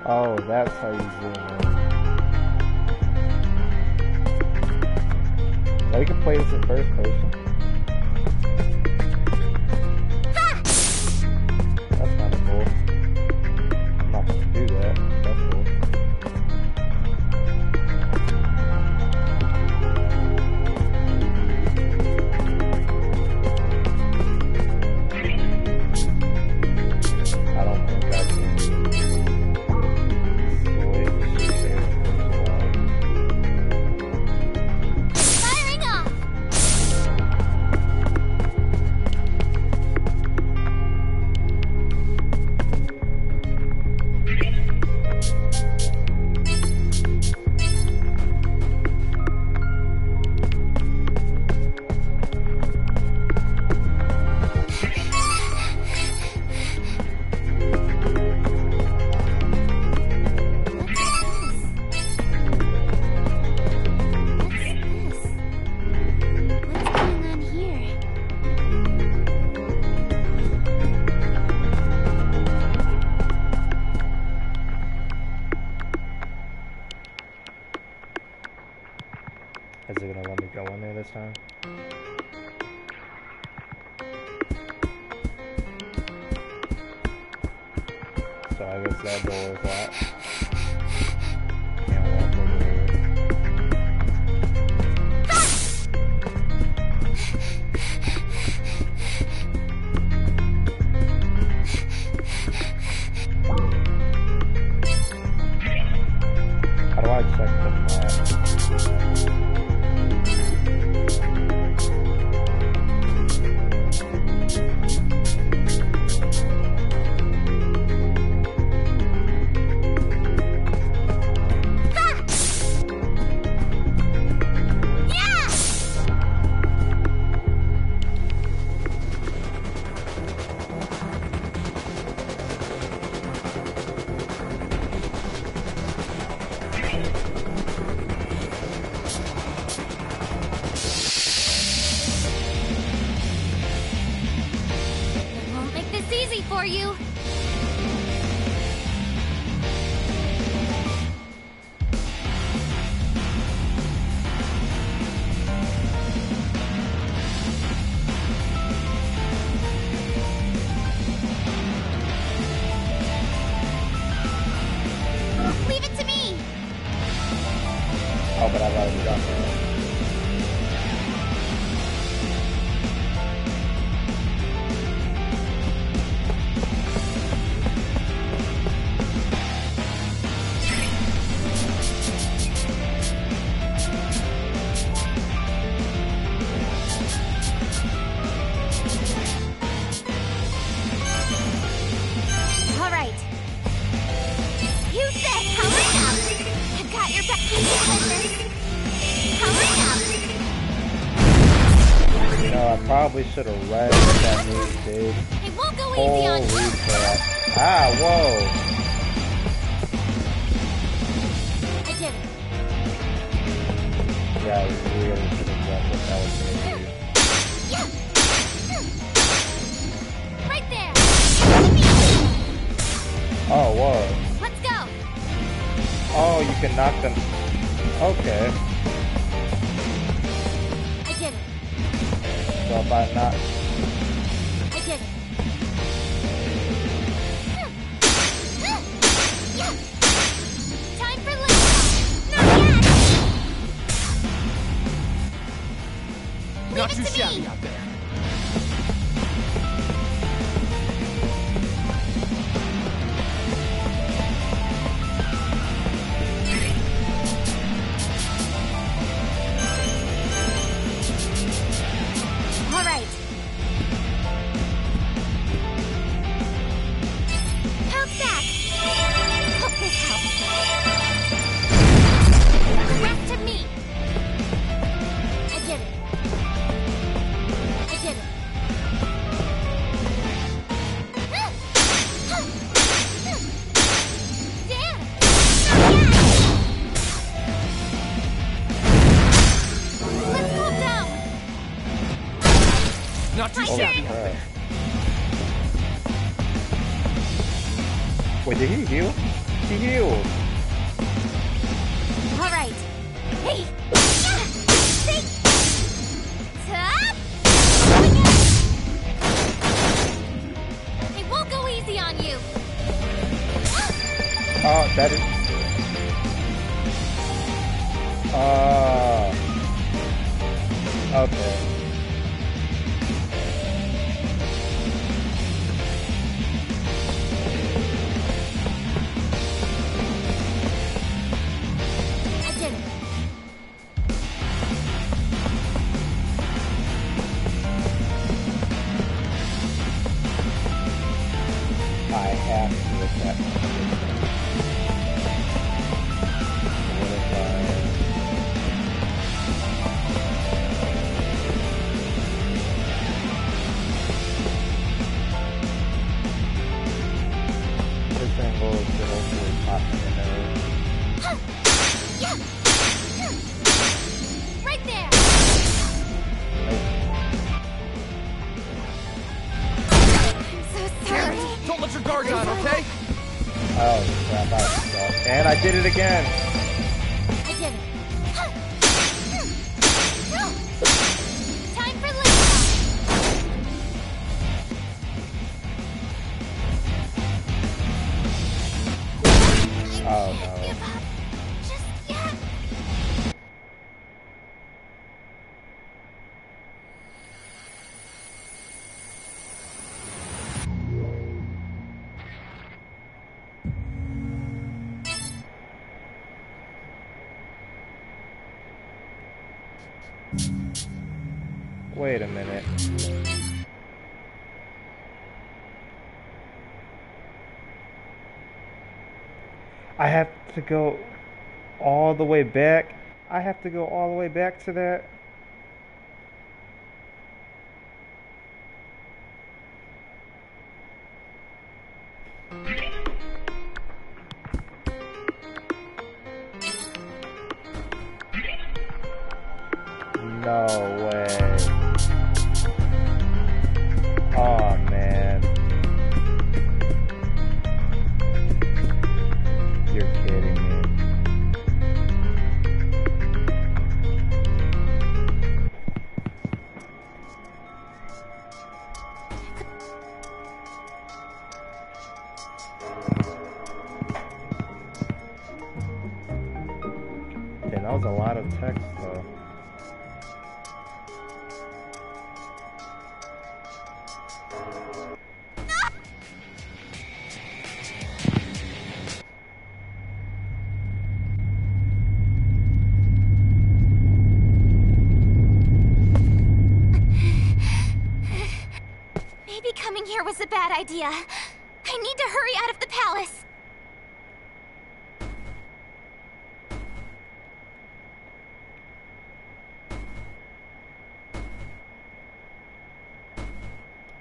[SPEAKER 1] Oh, that's how you zoom in. Well, you can play this in first person. That's kind of cool. I'm not gonna do that. That's cool. I don't think I can switch
[SPEAKER 8] Firing off! What's going on here?
[SPEAKER 1] Is it gonna let me go in there this time? So I guess that door is locked. Can't walk over here. How do I check the map?
[SPEAKER 8] I won't make this easy for you. Leave it to me.
[SPEAKER 1] Oh, but I've already done that.
[SPEAKER 8] All right. You said hurry up. I've got your back. Hurry up.
[SPEAKER 1] You know, I probably should have read what that move did.
[SPEAKER 8] It won't go easy on
[SPEAKER 1] Holy
[SPEAKER 8] you.
[SPEAKER 1] crap. Ah, whoa.
[SPEAKER 8] I did it.
[SPEAKER 1] Yeah, I really should have done what that was going to do.
[SPEAKER 8] Right there.
[SPEAKER 1] Oh, whoa.
[SPEAKER 8] Let's go.
[SPEAKER 1] Oh, you can knock them. Okay.
[SPEAKER 8] I did it.
[SPEAKER 1] So if I knock.
[SPEAKER 8] I did it. Time for liftoff.
[SPEAKER 3] Not
[SPEAKER 8] Leave
[SPEAKER 3] too
[SPEAKER 8] it to
[SPEAKER 3] shabby
[SPEAKER 8] me.
[SPEAKER 3] out there.
[SPEAKER 8] All right. Pounce back. Hope this helps. The rest to me. I did it. I did it. Damn. Let's calm down.
[SPEAKER 3] Not too
[SPEAKER 8] My
[SPEAKER 3] shabby
[SPEAKER 8] turn.
[SPEAKER 3] out there.
[SPEAKER 1] Wait, did he heal? She healed.
[SPEAKER 8] All right. Hey. It won't go easy on you.
[SPEAKER 1] Oh, that is. Okay.
[SPEAKER 8] I did it.
[SPEAKER 1] I have to look at what if this angle is to hopefully pop in there.
[SPEAKER 8] Right there. I'm so sorry.
[SPEAKER 3] Don't let your guard down, okay?
[SPEAKER 1] Oh crap, I was stuck. And I did it again!
[SPEAKER 8] I did it. Time for Lisa.
[SPEAKER 1] Oh no.
[SPEAKER 8] Give up. Just yet.
[SPEAKER 1] Wait a minute. I have to go all the way back. I have to go all the way back to that. No way. Oh man. You're kidding me. Damn, that was a lot of text though.
[SPEAKER 8] Maybe coming here was a bad idea. I need to hurry out of the palace.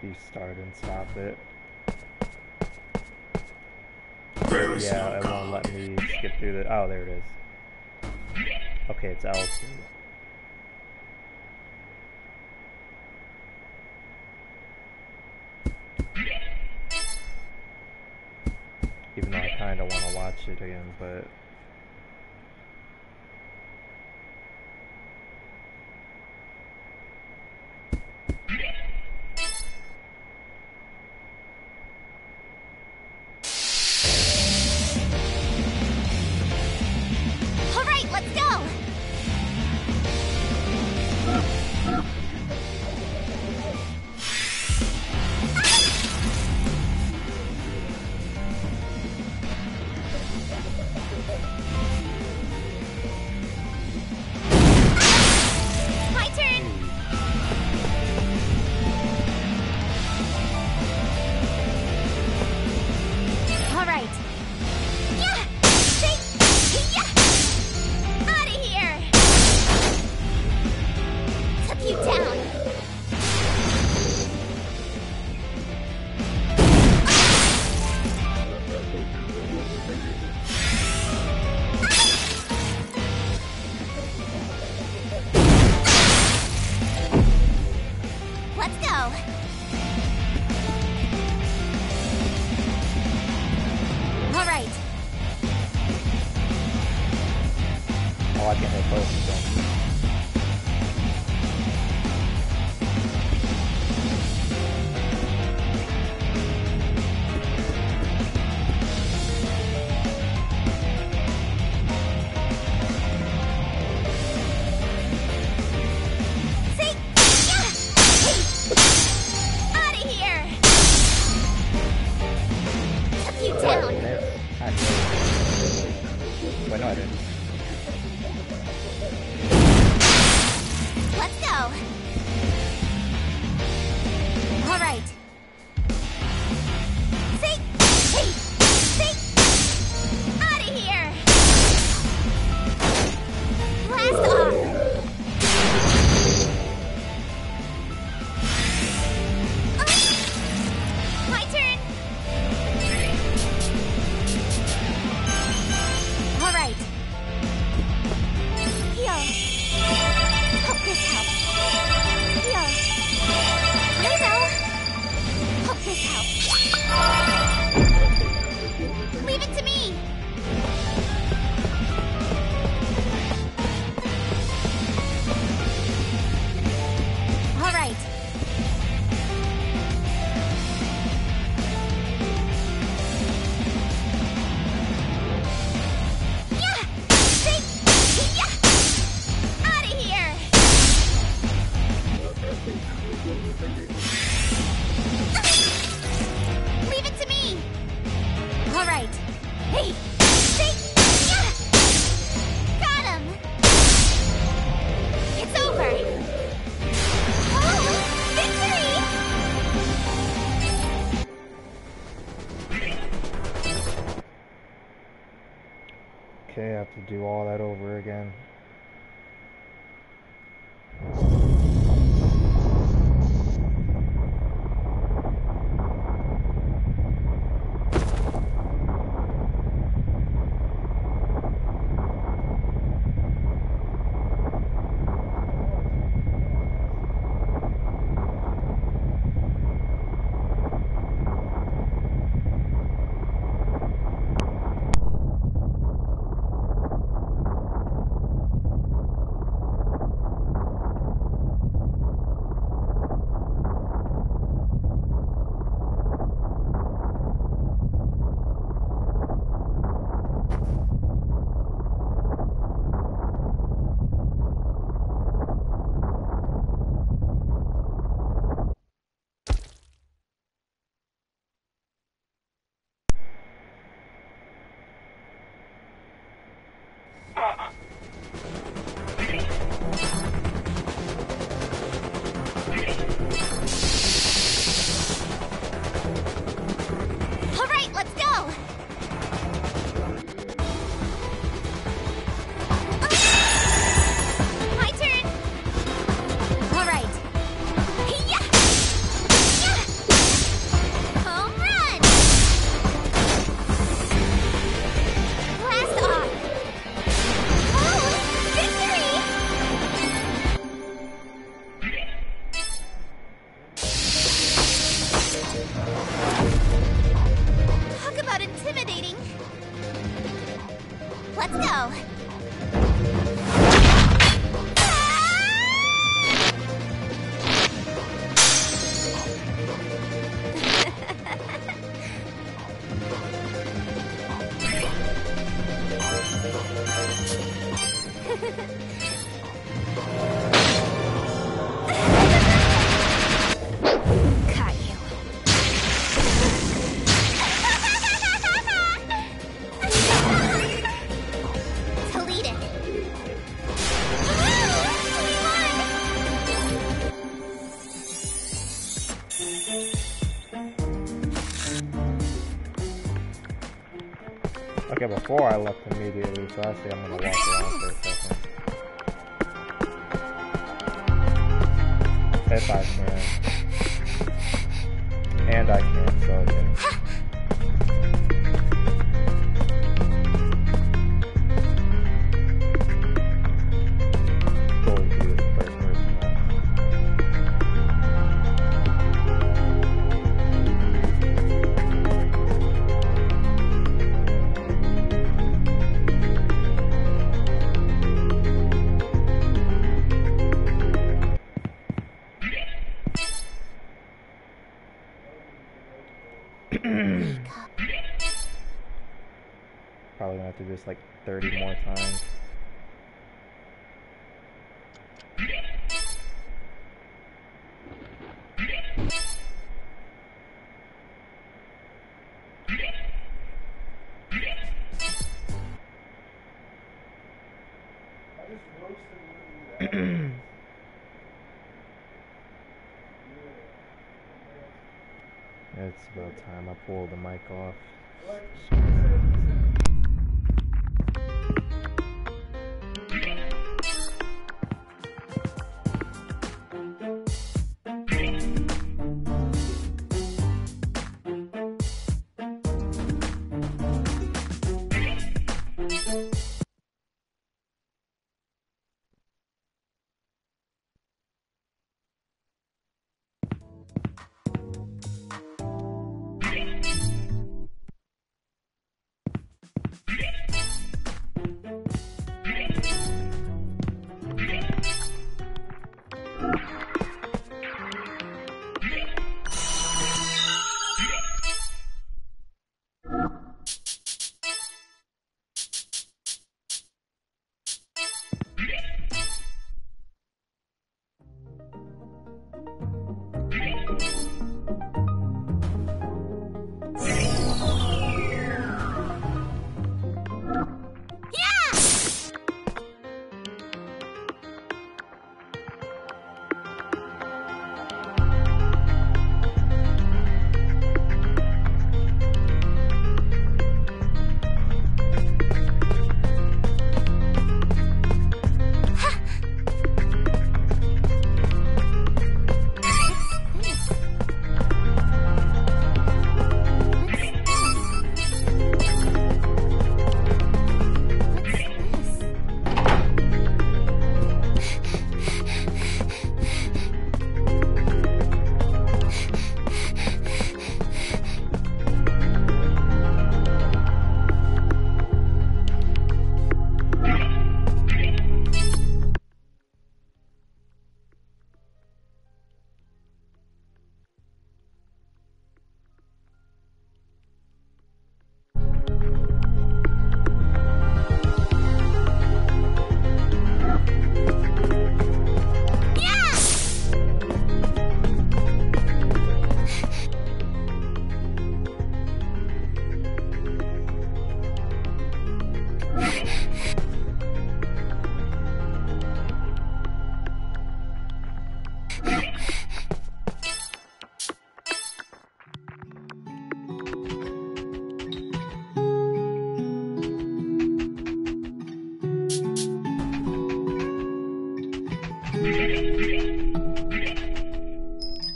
[SPEAKER 1] You start and stop it.
[SPEAKER 5] There is
[SPEAKER 1] Yeah,
[SPEAKER 5] no
[SPEAKER 1] it won't let me skip through the. Oh, there it is. Okay, it's L2. Even though I kind of want to watch it again, but.
[SPEAKER 8] All right, let's go.
[SPEAKER 1] Oh, I can't hit both of them. Okay, I have to do all that over again. Okay, before I left immediately, so I see I'm gonna walk around for a second. If I can. And I can, so okay. probably gonna have to do this like 30 more times. It's about time I pull the mic off.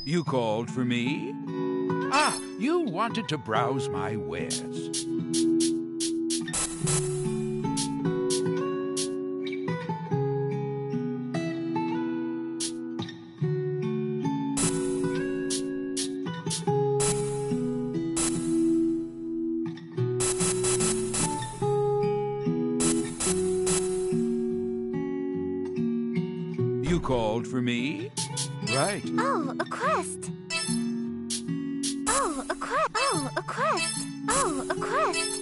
[SPEAKER 4] You called for me? Ah, you wanted to browse my wares. You called for me? Right.
[SPEAKER 8] Oh, a quest. Oh, a quest. Oh, a quest. Oh, a quest.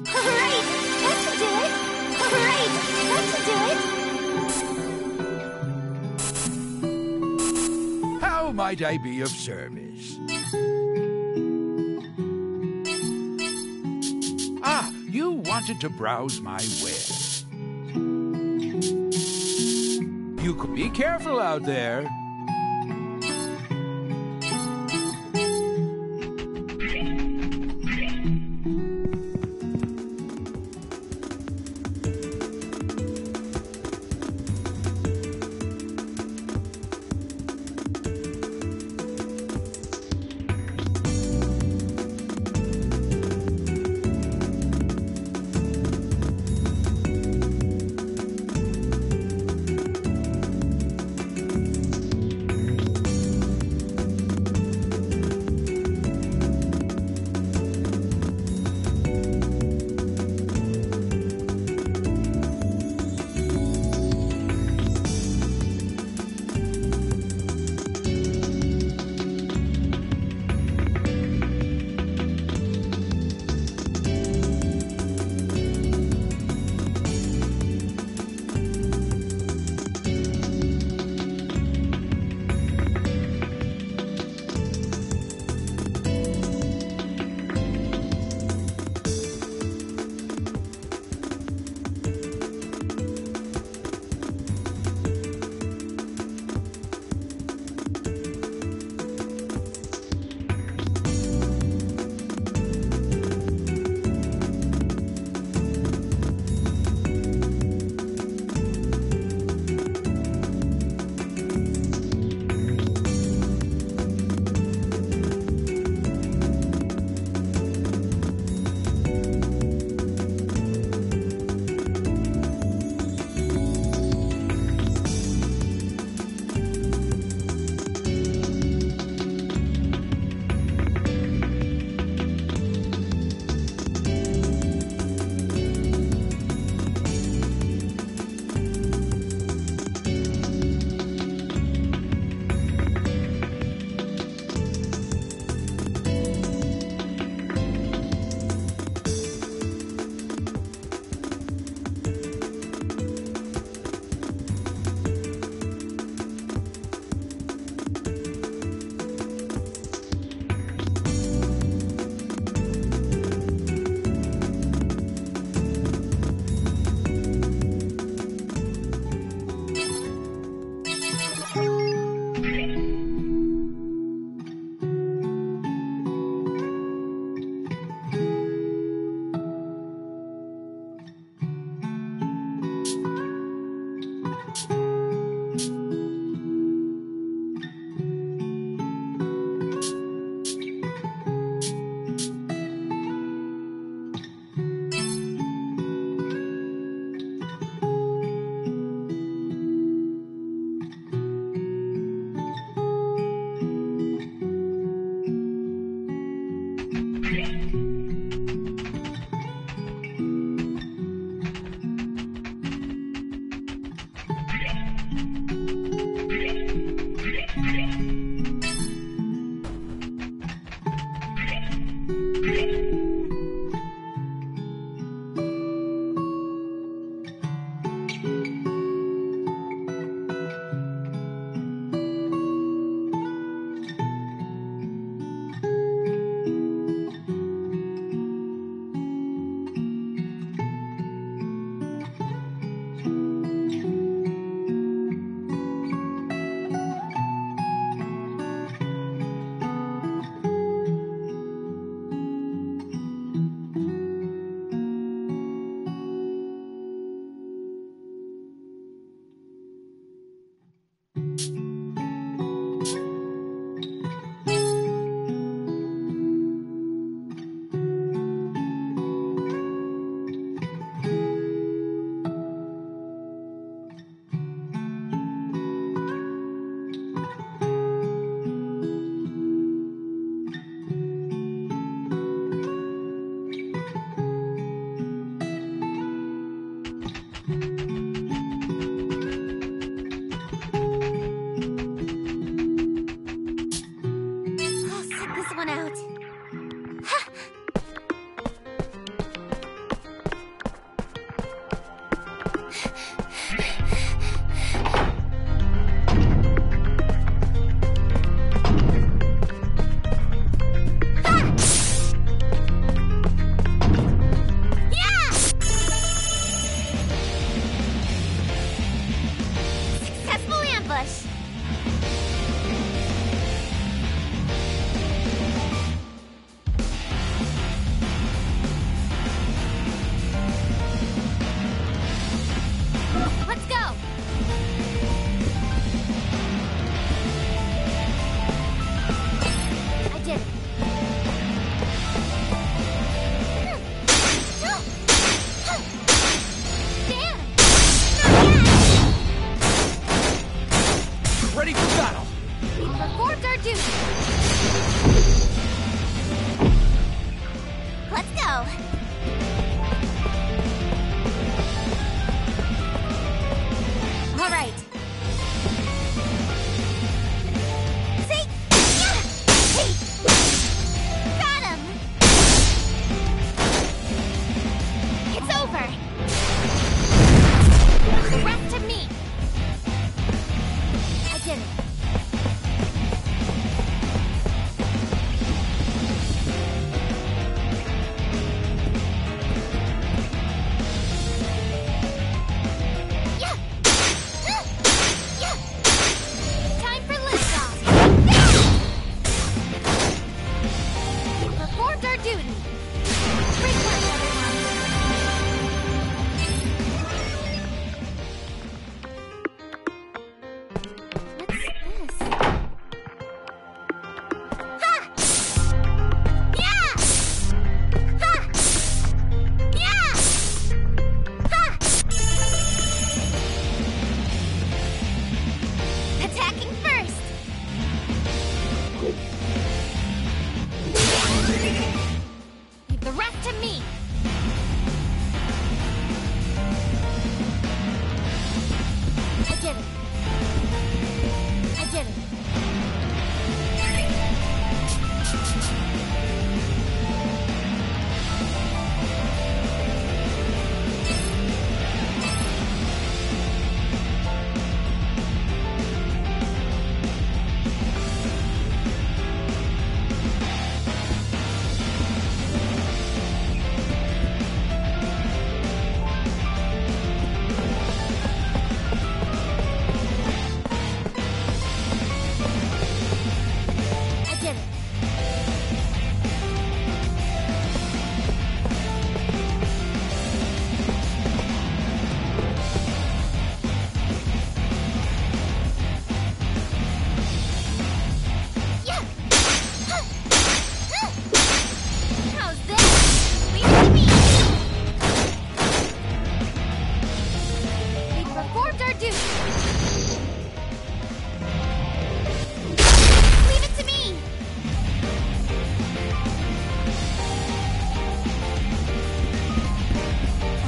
[SPEAKER 8] Hooray! That should do it. Hooray! That should do it.
[SPEAKER 4] How might I be of service? Ah, you wanted to browse my wares. You could be careful out there.
[SPEAKER 8] Let's go! I did it. Damn!
[SPEAKER 3] Ready for battle!
[SPEAKER 8] We performed our duty.
[SPEAKER 2] Let's go.
[SPEAKER 6] All right.
[SPEAKER 2] See? Yeah! Hey! Got him!
[SPEAKER 8] It's over. The rest to me.
[SPEAKER 6] I did it.
[SPEAKER 2] Yeah! Yeah!
[SPEAKER 8] Time for liftoff. We performed our duty. Great work, everyone. What's this?
[SPEAKER 2] Ha! Yeah! Ha! Yeah! Ha! Attacking first!
[SPEAKER 8] Leave the rest to me.
[SPEAKER 6] I did it. I did it. I did it.
[SPEAKER 2] Yeah! Ha! Ha!
[SPEAKER 8] How's this? Leave it to me. We performed our duty.
[SPEAKER 2] Leave it to me!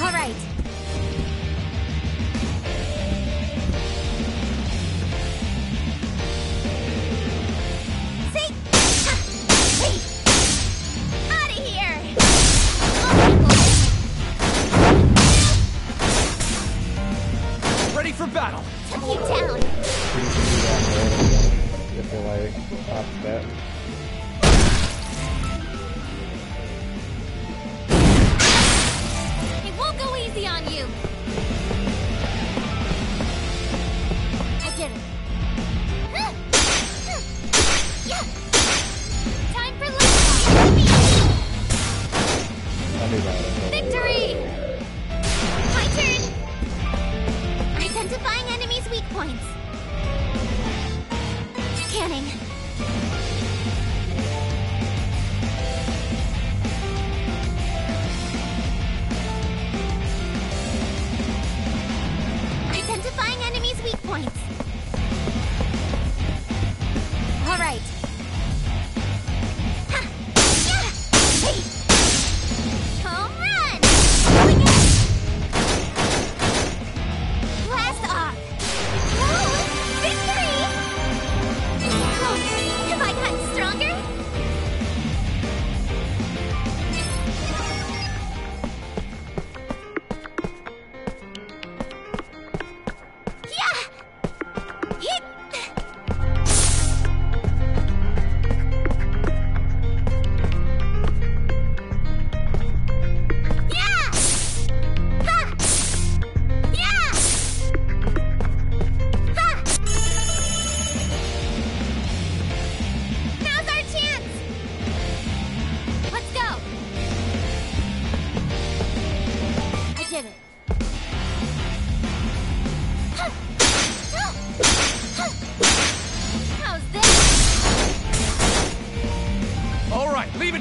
[SPEAKER 6] All right.
[SPEAKER 2] See? Ha! Hey! Out of here!
[SPEAKER 3] Ready for battle!
[SPEAKER 2] Took you down!
[SPEAKER 1] If you're like off that.
[SPEAKER 8] It won't go easy on you.
[SPEAKER 6] I did it.
[SPEAKER 2] Yeah!
[SPEAKER 8] Time for liftoff.
[SPEAKER 1] I'll do that.
[SPEAKER 8] Victory!
[SPEAKER 2] My turn! Identifying enemies' weak points. Scanning.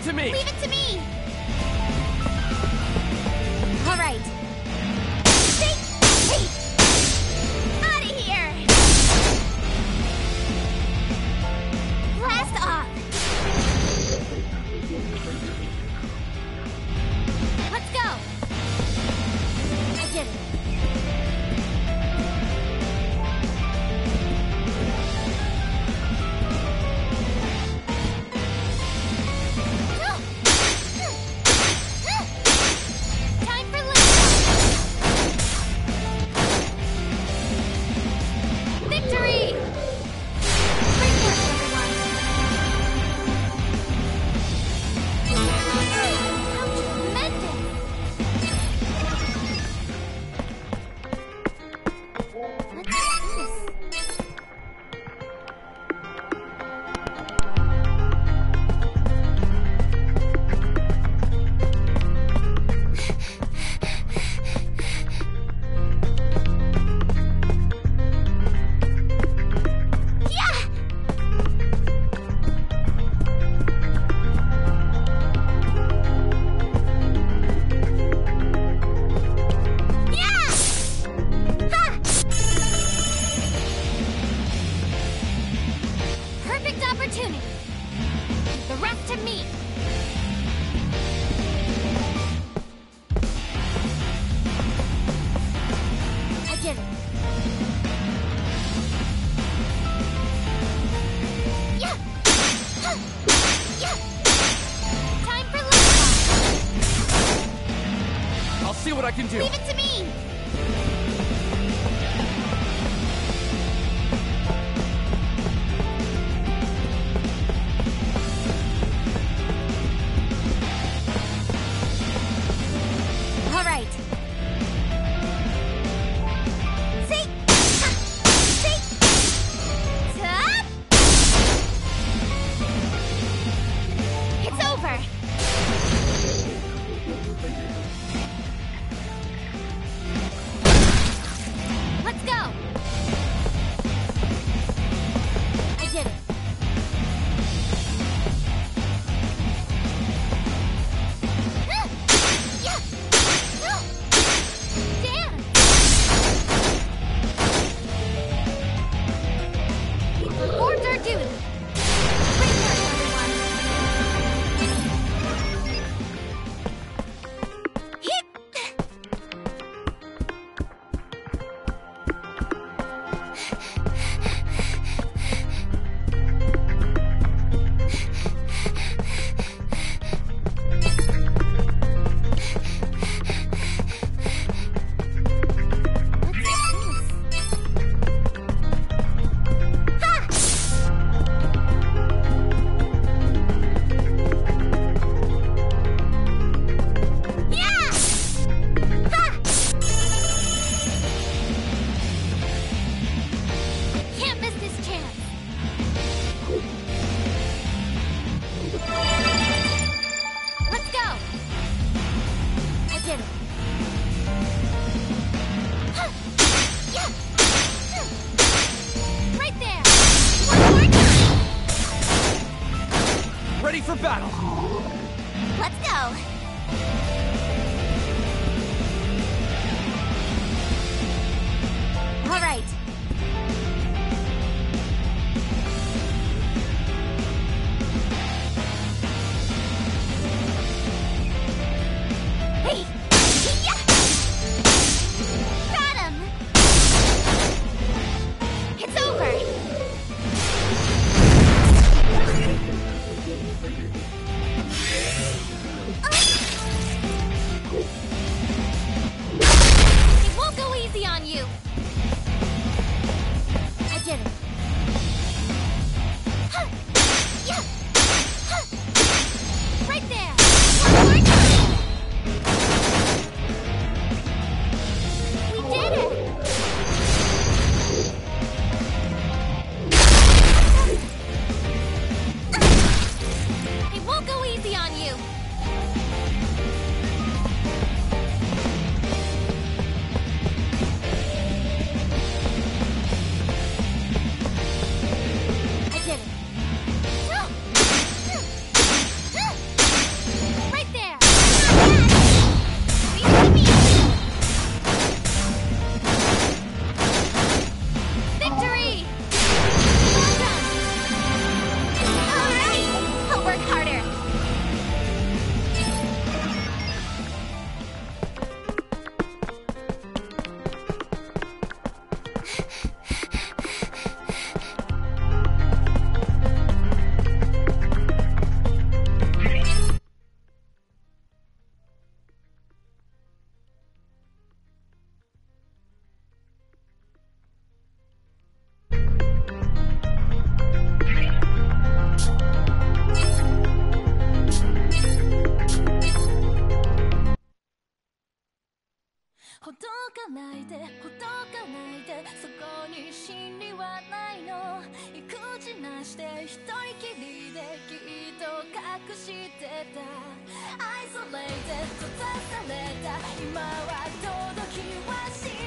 [SPEAKER 3] it to me!
[SPEAKER 8] Leave it to me! All right. Hey! Out of here! Blast off! Let's go! I did it. Time for victory! Great work, everyone! How tremendous! Let's do this. Perfect opportunity. The rest to me. I did it. Yeah. Yeah. Time for liftoff.
[SPEAKER 3] I'll see what I can do.
[SPEAKER 8] Leave it to me. All right. See? See? Stop! It's over. Let's go. I did it. Damn! We performed our duty. Great work, everyone. Hit! Can't miss this chance. Let's go. I did it. Right there. One more time.
[SPEAKER 3] Ready for battle!
[SPEAKER 8] Let's go. All right. Hey! Yeah! Got him! It's over!
[SPEAKER 2] 一人きりできっと隠してたアイソレイテッド閉ざされた今は届きはし